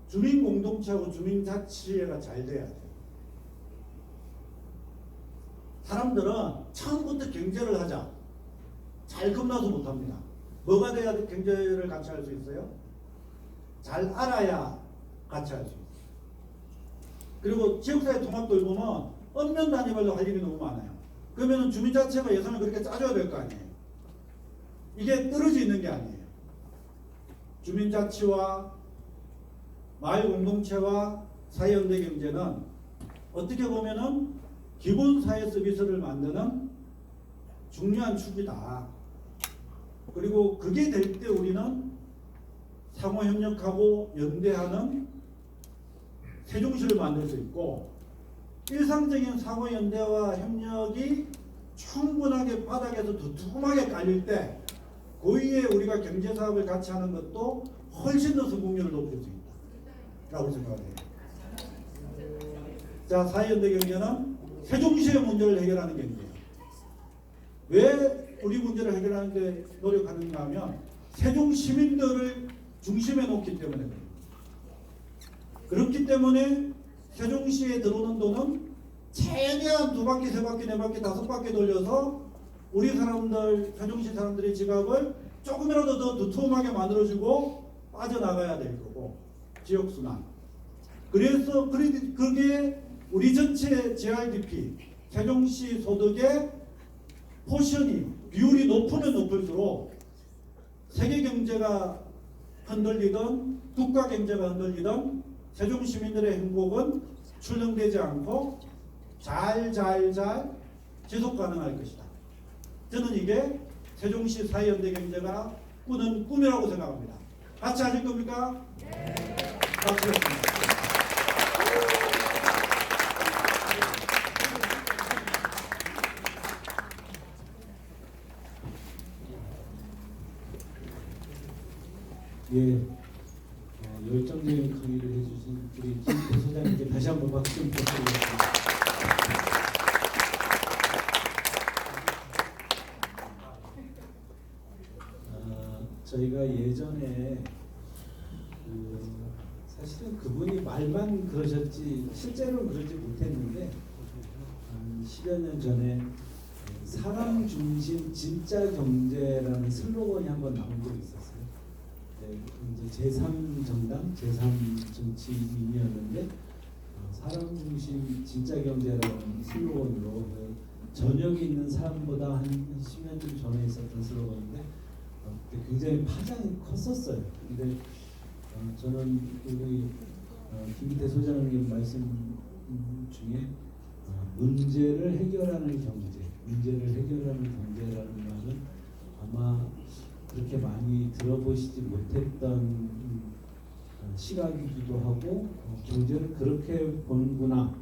주민공동체하고 주민자치회가 잘 돼야 돼요. 사람들은 처음부터 경제를 하자. 잘 겁나서 못합니다. 뭐가 돼야 경제를 같이 할 수 있어요? 잘 알아야 같이 할 수 있어요. 그리고 지역사회 통합도 보면 읍면 단위별로 할 일이 너무 많아요. 그러면 주민자치회가 예산을 그렇게 짜줘야 될 거 아니에요. 이게 떨어져 있는 게 아니에요. 주민자치와 마을 공동체와 사회연대 경제는 어떻게 보면은 기본 사회 서비스를 만드는 중요한 축이다. 그리고 그게 될 때 우리는 상호 협력하고 연대하는 세종시를 만들 수 있고 일상적인 상호 연대와 협력이 충분하게 바닥에서 두툼하게 깔릴 때 그 위에 우리가 경제 사업을 같이 하는 것도 훨씬 더 성공률을 높일 수 있다라고 생각해요. 자, 사회연대 경제는 세종시의 문제를 해결하는 경제예요. 왜 우리 문제를 해결하는 데 노력하는가 하면 세종 시민들을 중심에 놓기 때문에 그래요. 그렇기 때문에 세종시에 들어오는 돈은 최대한 2바퀴, 3바퀴, 4바퀴, 5바퀴 돌려서 우리 사람들, 세종시 사람들의 지갑을 조금이라도 더 두툼하게 만들어주고 빠져나가야 될 거고 지역순환. 그래서 그게 우리 전체 GRDP, 세종시 소득의 포션이 비율이 높으면 높을수록 세계 경제가 흔들리든 국가 경제가 흔들리든 세종 시민들의 행복은 출렁되지 않고 잘 지속 가능할 것이다. 저는 이게 세종시 사회연대 경제가 꾸는 꿈이라고 생각합니다. 같이 하실 겁니까? 네. 박수였습니다. 예, 열정적인 강의를 해주신 우리 김 소장님께 다시 한번 박수 좀 부탁드리겠습니다. 저희가 예전에 사실은 그분이 말만 그러셨지 실제로는 그러지 못했는데 10여 년 전에 사람 중심 진짜 경제라는 슬로건이 한번 나온 적이 있었어요. 네, 이제 제3정당, 제3정치인이었는데 사람 중심 진짜 경제라는 슬로건으로 저녁이 있는 사람보다 한 10년 좀 전에 있었던 슬로건인데 굉장히 파장이 컸었어요. 근데 저는 우리 김기태 소장님 말씀 중에 문제를 해결하는 경제라는 말은 아마 그렇게 많이 들어보시지 못했던 시각이기도 하고 경제를 그렇게 보는구나.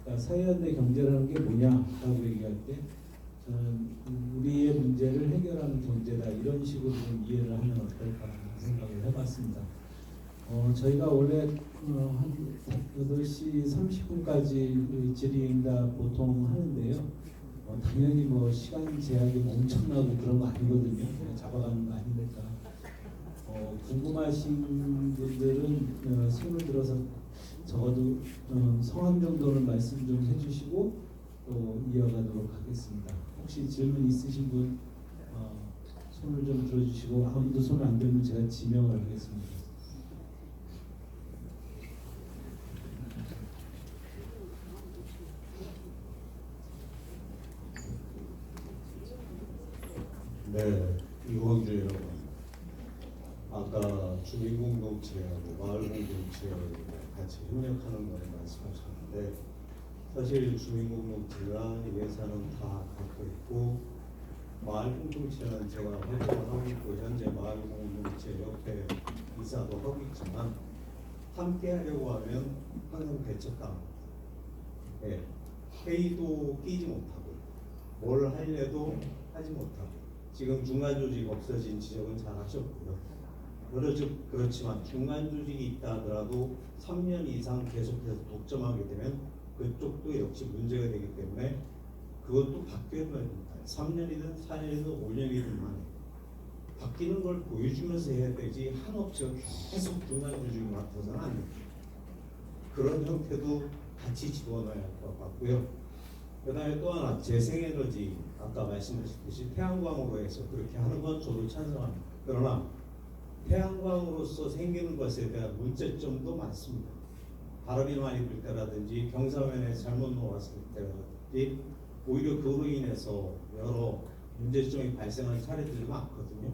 그러니까 사회연대 경제라는 게 뭐냐라고 얘기할 때 저는 우리의 문제를 해결하는 경제다 이런 식으로 좀 이해를 하면 어떨까 생각을 해봤습니다. 저희가 원래 한 8시 30분까지 질의응답 보통 하는데요. 당연히 뭐 시간 제약이 엄청나고 그런 거 아니거든요. 그냥 잡아가는 거 아니니까. 궁금하신 분들은 손을 들어서 적어도 성함 정도는 말씀 좀 해주시고 또 이어가도록 하겠습니다. 혹시 질문 있으신 분 손을 좀 들어주시고 아무도 손을 안 들면 제가 지명을 하겠습니다. 네, 이광주라고 합니다. 아까 주민공동체하고 마을공동체하고 같이 협력하는 거를 말씀하셨는데 사실 주민공동체가 예산은 다 갖고 있고 마을 공동체는 제가 활동을 하고 있고 현재 마을 공동체 옆에 이사도 하고 있지만 함께 하려고 하면 항상 배척당. 예. 회의도 끼지 못하고 뭘 하려도 하지 못하고 지금 중간 조직 없어진 지적은 잘 하셨고요. 그렇지만 중간 조직이 있다 하더라도 3년 이상 계속해서 독점하게 되면 그쪽도 역시 문제가 되기 때문에 그것도 바뀌어야 됩니다. 3년이든 4년이든 5년이든 만에 바뀌는 걸 보여주면서 해야 되지 한 업체가 계속 중간 조직을 맡아서는 안 됩니다. 그런 형태도 같이 집어넣어야 할 것 같고요. 그 다음에 또 하나 재생에너지 아까 말씀드렸듯이 태양광으로 해서 그렇게 하는 건 저도 찬성합니다. 그러나 태양광으로서 생기는 것에 대한 문제점도 많습니다. 바람이 많이 불 때라든지 경사면에 잘못 놓았을 때라든지 오히려 그로 인해서 여러 문제점이 발생한 사례들이 많거든요.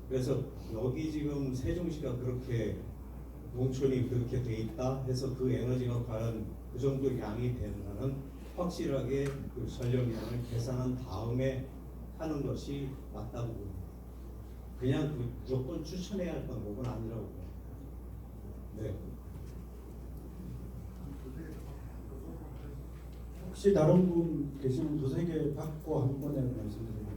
그래서 여기 지금 세종시가 그렇게 농촌이 그렇게 돼 있다 해서 그 에너지가 과연 그 정도 양이 되는가는 확실하게 그 전력량을 계산한 다음에 하는 것이 맞다고 봅니다. 그냥 무조건 추천해야 할 방법은 아니라고 봅니다. 네. 혹시 다른 분 계시면 두세 개 받고 한 번에 말씀드리겠습니다.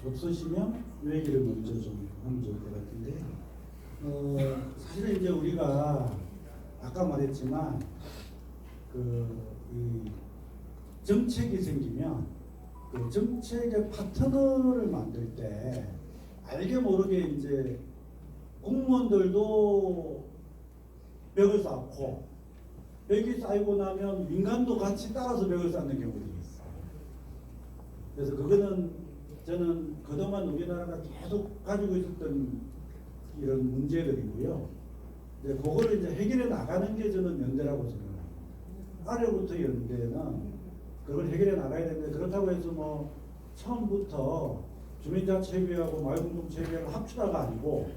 없으시면 이 얘기를 먼저 좀 하면 좋을 것 같은데, 사실은 이제 우리가 아까 말했지만 이 정책이 생기면 그 정책의 파트너를 만들 때 알게 모르게 이제 공무원들도 벽을 쌓고 벽이 쌓이고 나면 민간도 같이 따라서 벽을 쌓는 경우들이 있어요. 그래서 그거는 저는 그동안 우리나라가 계속 가지고 있었던 이런 문제들이고요. 이제 그거를 이제 해결해 나가는 게 저는 연대라고 생각합니다. 아래부터 연대는 그걸 해결해 나가야 되는데, 그렇다고 해서 뭐 처음부터 주민자치회비하고 마을공동체회비하고 합치다가 아니고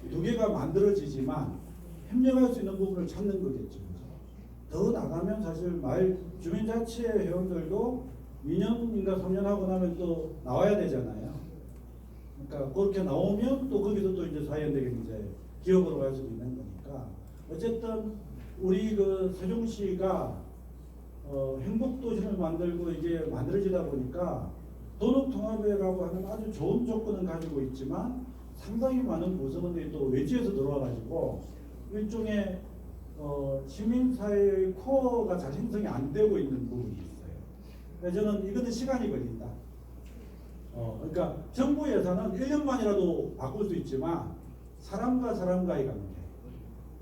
두 개가 만들어지지만 협력할 수 있는 부분을 찾는 거겠죠. 더 나가면 사실 마을 주민자치회 회원들도 2년인가 3년 하고 나면 또 나와야 되잖아요. 그러니까 그렇게 나오면 또 거기서 또 이제 사회연대가 이제 기업으로 갈 수도 있는 거니까, 어쨌든 우리 그 세종시가 행복도시를 만들고 이게 만들어지다 보니까 도농통합회라고 하는 아주 좋은 조건은 가지고 있지만 상당히 많은 구성원들이 또 외지에서 들어와가지고 일종의 시민사회의 코어가 잘 형성이 안 되고 있는 부분이 있어요. 그래서 저는 이거는 시간이 걸린다. 그러니까 정부 예산은 1년만이라도 바꿀 수 있지만 사람과 사람과의 관계,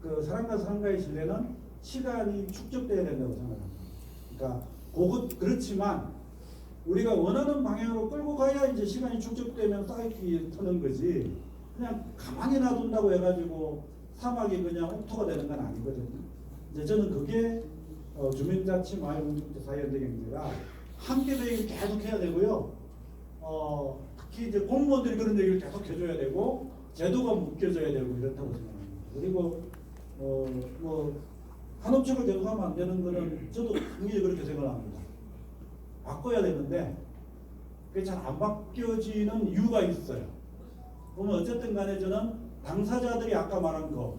그 사람과 사람과의 신뢰는 시간이 축적돼야 된다고 생각합니다. 그러니까 그렇지만 우리가 원하는 방향으로 끌고 가야 이제 시간이 축적되면 사이클이 터는 거지, 그냥 가만히 놔둔다고 해가지고 사막이 그냥 옥토가 되는 건 아니거든요. 이제 저는 그게 주민자치 마을공동체 사회연대경제가 함께 그 얘기를 계속 해야 되고요. 특히 이제 공무원들이 그런 얘기를 계속 해줘야 되고 제도가 묶여져야 되고 이렇다고 생각합니다. 그리고 뭐 한업체가 계속하면 안 되는 거는 저도 당연히 그렇게 생각합니다. 바꿔야 되는데 그게 잘 안 바뀌어지는 이유가 있어요. 그러면 어쨌든 간에 저는 당사자들이 아까 말한 거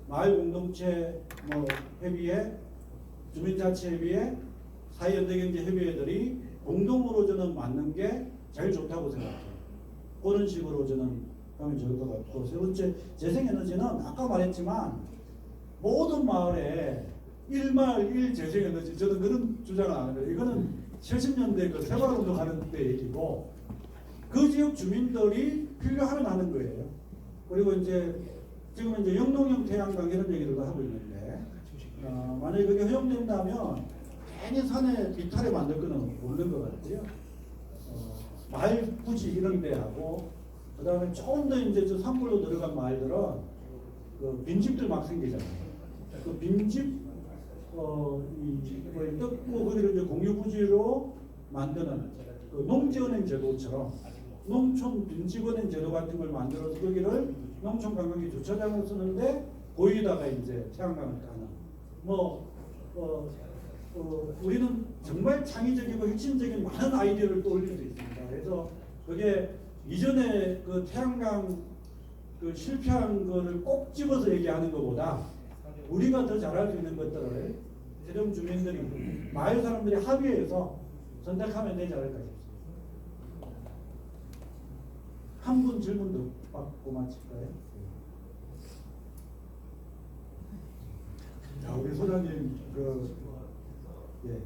마을공동체 뭐 협의회, 주민자치협의회, 사회연대경제협의회들이 공동으로 저는 맞는 게 제일 좋다고 생각해요. 그런 식으로 저는 하면 좋을 것 같고, 세 번째 재생에너지는 아까 말했지만 모든 마을에 1마을 1재생에너지, 저는 그런 주장을 안 해요. 이거는 70년대 그 새마을운동 하는 때 얘기고 그 지역 주민들이 필요하면 하는 거예요. 그리고 이제 지금 이제 영농형 태양광 이런 얘기들도 하고 있는데, 만약에 그게 허용된다면 괜히 산에 비탈에 만들 거는 없는 것 같아요. 마을 부지 이런 데하고 그 다음에 조금 더 이제 저 산불로 들어간 마을들은 그 빈집들 막 생기잖아요. 그 빈집 뜯고 거기를 이제 공유부지로 만드는 그 농지은행 제도처럼 농촌 빈집은행 제도 같은 걸 만들어서 거기를 농촌관광지 주차장을 쓰는데 거기다가 이제 태양광을 까는 우리는 정말 창의적이고 혁신적인 많은 아이디어를 떠올릴 수 있습니다. 그래서 그게 이전에 그 태양광 그 실패한 거를 꼭 집어서 얘기하는 것보다 우리가 더 잘할 수 있는 것들을 세종 주민들이 마을 사람들이 합의해서 선택하면 되지 않을까 싶습니다. 한 분 질문 더 받고 마칠까요? 자, 우리 소장님 예.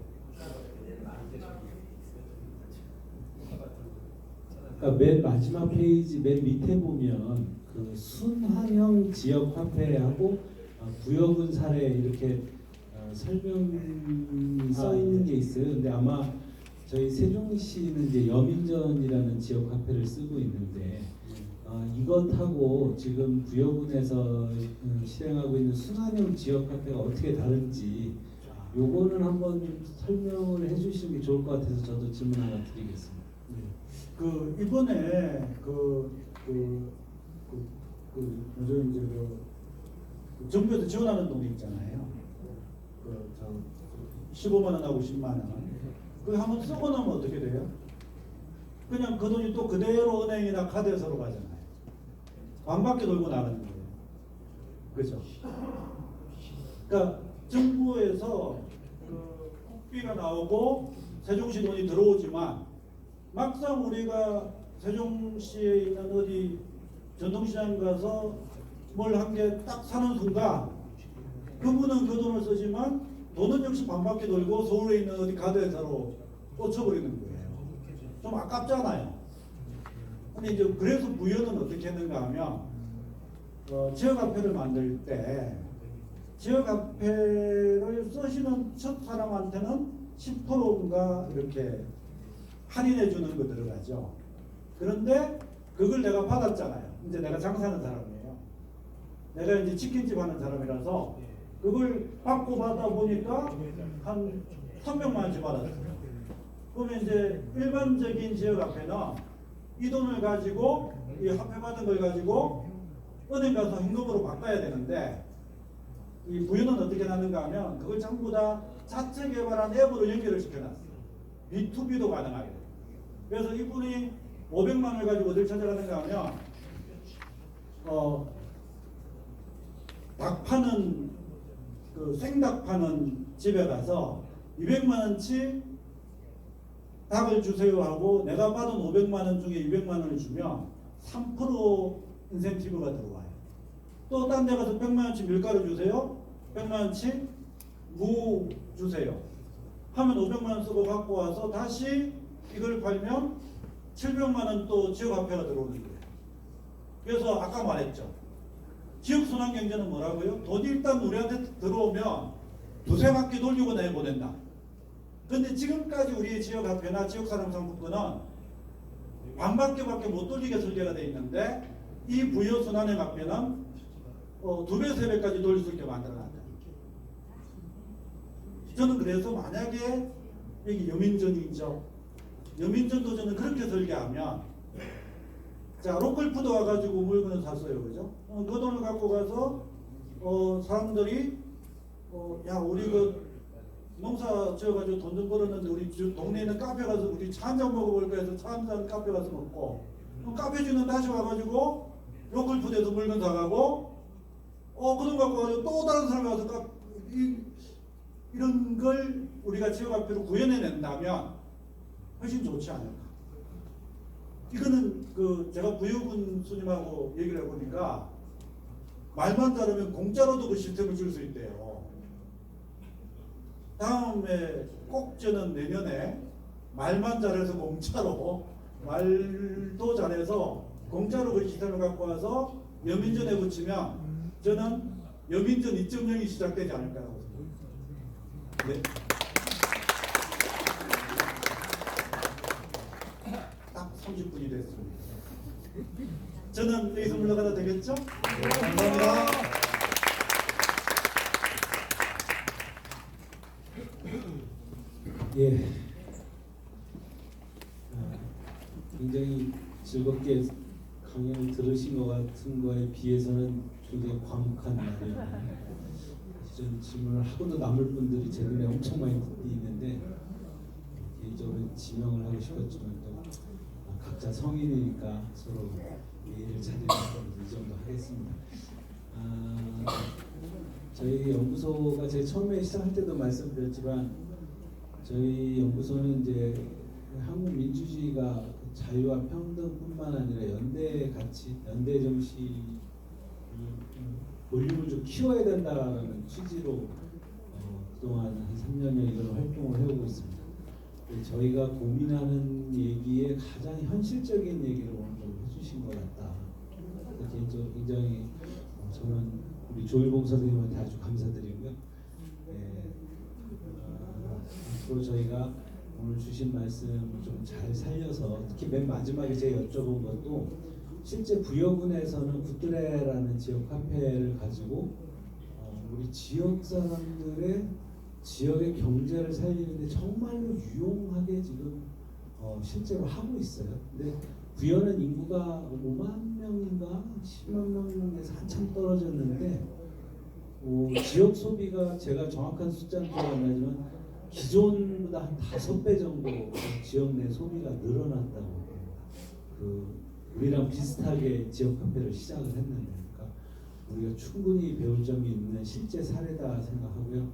그러니까 맨 마지막 페이지 맨 밑에 보면 그 순환형 지역 화폐하고 부여군 사례 이렇게 설명이 써 있는 게 있어요. 근데 아마 저희 세종시는 이제 여민전이라는 지역 화폐를 쓰고 있는데 이것하고 지금 부여군에서 실행하고 있는 순환형 지역 화폐가 어떻게 다른지 요거는 한번 좀 설명을 해주시는 게 좋을 것 같아서 저도 질문 하나 드리겠습니다. 그 이번에 요즘 이제 정부에서 지원하는 돈이 있잖아요. 15만 원하고 10만 원. 그거 한번 쓰고 나면 어떻게 돼요? 그냥 그 돈이 또 그대로 은행이나 카드에서로 가잖아요. 반바퀴 돌고 나가는 거예요. 그죠? 그러니까 정부에서 그 국비가 나오고 세종시 돈이 들어오지만 막상 우리가 세종시에 있는 어디 전통시장 가서 뭘 한 개 딱 사는 순간 그분은 그 돈을 쓰지만 돈은 역시 반바퀴 돌고 서울에 있는 어디 카드회사로 꽂혀버리는 거예요. 좀 아깝잖아요. 근데 이제 그래서 부여는 어떻게 했는가 하면 지역화폐를 만들 때 지역화폐를 쓰시는 첫 사람한테는 10%인가 이렇게 할인해 주는 거 들어가죠. 그런데 그걸 내가 받았잖아요. 이제 내가 장사하는 사람이에요. 내가 이제 치킨집 하는 사람이라서 그걸 받고 받아 보니까 한 300만 원씩 받았어요. 그러면 이제 일반적인 지역화폐는 이 돈을 가지고 이 화폐 받은 걸 가지고 은행 가서 현금으로 바꿔야 되는데 이 부여는 어떻게 나는가 하면 그걸 전부 다 자체 개발한 앱으로 연결을 시켜놨어요. B2B도 가능하게 돼요. 그래서 이분이 500만 원을 가지고 어딜 찾아가는가 하면 닭 파는 그 생닭 파는 집에 가서 200만 원치 닭을 주세요 하고 내가 받은 500만 원 중에 200만 원을 주면 3% 인센티브가 들어와요. 또 딴 데 가서 100만 원치 밀가루 주세요. 100만 원치 무 주세요. 하면 500만 원 쓰고 갖고 와서 다시 이걸 팔면 700만 원 또 지역화폐가 들어오는 거예요. 그래서 아까 말했죠. 지역순환경제는 뭐라고요? 돈이 일단 우리한테 들어오면 두세 바퀴 돌리고 내보낸다. 근데 지금까지 우리의 지역화폐나 지역사랑상품권은 반바퀴밖에 못 돌리게 설계가 되어 있는데 이 부여순환의 화폐는 2배, 3배까지 돌릴 수 있게 만들어놨다. 저는 그래서 만약에 여기 여민전이죠. 여민전도 저는 그렇게 설계하면 자 로컬푸드 와가지고 물건을 샀어요. 그죠? 그 돈을 갖고 가서 사람들이 야 우리 그 농사 지어가지고 돈 좀 벌었는데 우리 동네에 있는 카페 가서 우리 차 한잔 먹어볼까 해서 차 한잔 카페 가서 먹고 카페 주는 다시 와가지고 로컬푸드에서 물건 사가고 그 돈 갖고 가지고 또 다른 사람이 와서 이런 걸 우리가 지역화폐로 구현해낸다면 훨씬 좋지 않을까. 이거는 제가 부여군 스님하고 얘기를 해보니까 말만 잘하면 공짜로도 그 시스템을 줄 수 있대요. 다음에 꼭 저는 내년에 말만 잘해서 공짜로 말도 잘해서 공짜로 그 시스템을 갖고 와서 여민전에 붙이면 저는 여민전 2.0이 시작되지 않을까라고 생각합니다. 네. 딱 30분이 됐습니다. 저는 여기서 물러가도 되겠죠? 네, 감사합니다. 예, 굉장히 즐겁게 강연을 들으신 것 같은 거에 비해서는 굉장히 과묵한 날이에요. 전 질문을 하고도 남을 분들이 제 눈에 엄청 많이 있는데 개인적으로 지명을 하고 싶었지만 또 각자 성인이니까 서로 예의를 차리는 이 정도 하겠습니다. 저희 연구소가 제가 처음에 시작할 때도 말씀드렸지만 저희 연구소는 이제 한국 민주주의가 자유와 평등뿐만 아니라 연대 가치, 연대 정신 볼륨을 좀 키워야 된다라는 취지로 그동안 한 3년여 이런 활동을 해오고 있습니다. 저희가 고민하는 얘기에 가장 현실적인 얘기를 오늘 좀 해주신 것 같다. 개인적으로 굉장히 저는 우리 조일봉 선생님한테 아주 감사드리고요. 앞으로 저희가 오늘 주신 말씀 좀 잘 살려서 특히 맨 마지막에 제가 여쭤본 것도 실제 부여군에서는 굿드레라는 지역 카페를 가지고 우리 지역 사람들의 지역의 경제를 살리는데 정말로 유용하게 지금 실제로 하고 있어요. 근데 부여는 인구가 5만 명인가 10만 명에서 한참 떨어졌는데 지역 소비가 제가 정확한 숫자는 기억 안 나지만 기존보다 한 5배 정도 지역 내 소비가 늘어났다고 합니다. 우리랑 비슷하게 지역 카페를 시작을 했는데, 그러니까 우리가 충분히 배울 점이 있는 실제 사례다 생각하고요.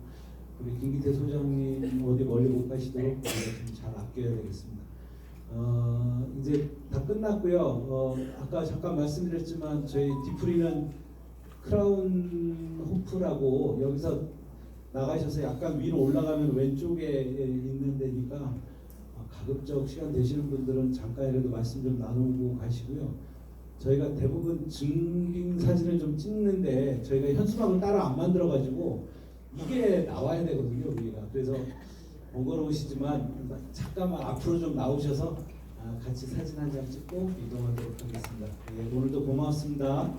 우리 김기태 소장님 어디 멀리 못 가시도록 우리가 좀 잘 아껴야 되겠습니다. 이제 다 끝났고요. 아까 잠깐 말씀드렸지만 저희 디프리는 크라운 호프라고 여기서 나가셔서 약간 위로 올라가면 왼쪽에 있는 데니까 가급적 시간 되시는 분들은 잠깐이라도 말씀 좀 나누고 가시고요. 저희가 대부분 증빙 사진을 좀 찍는데 저희가 현수막을 따로 안 만들어 가지고 이게 나와야 되거든요, 우리가. 그래서 번거로우시지만 잠깐만 앞으로 좀 나오셔서 같이 사진 한 장 찍고 이동하도록 하겠습니다. 네, 오늘도 고맙습니다.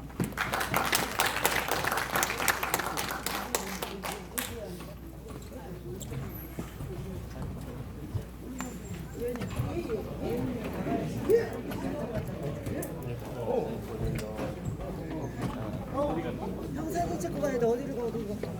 형 사진 찍고 가야 돼. 어디로 가, 어디로 가.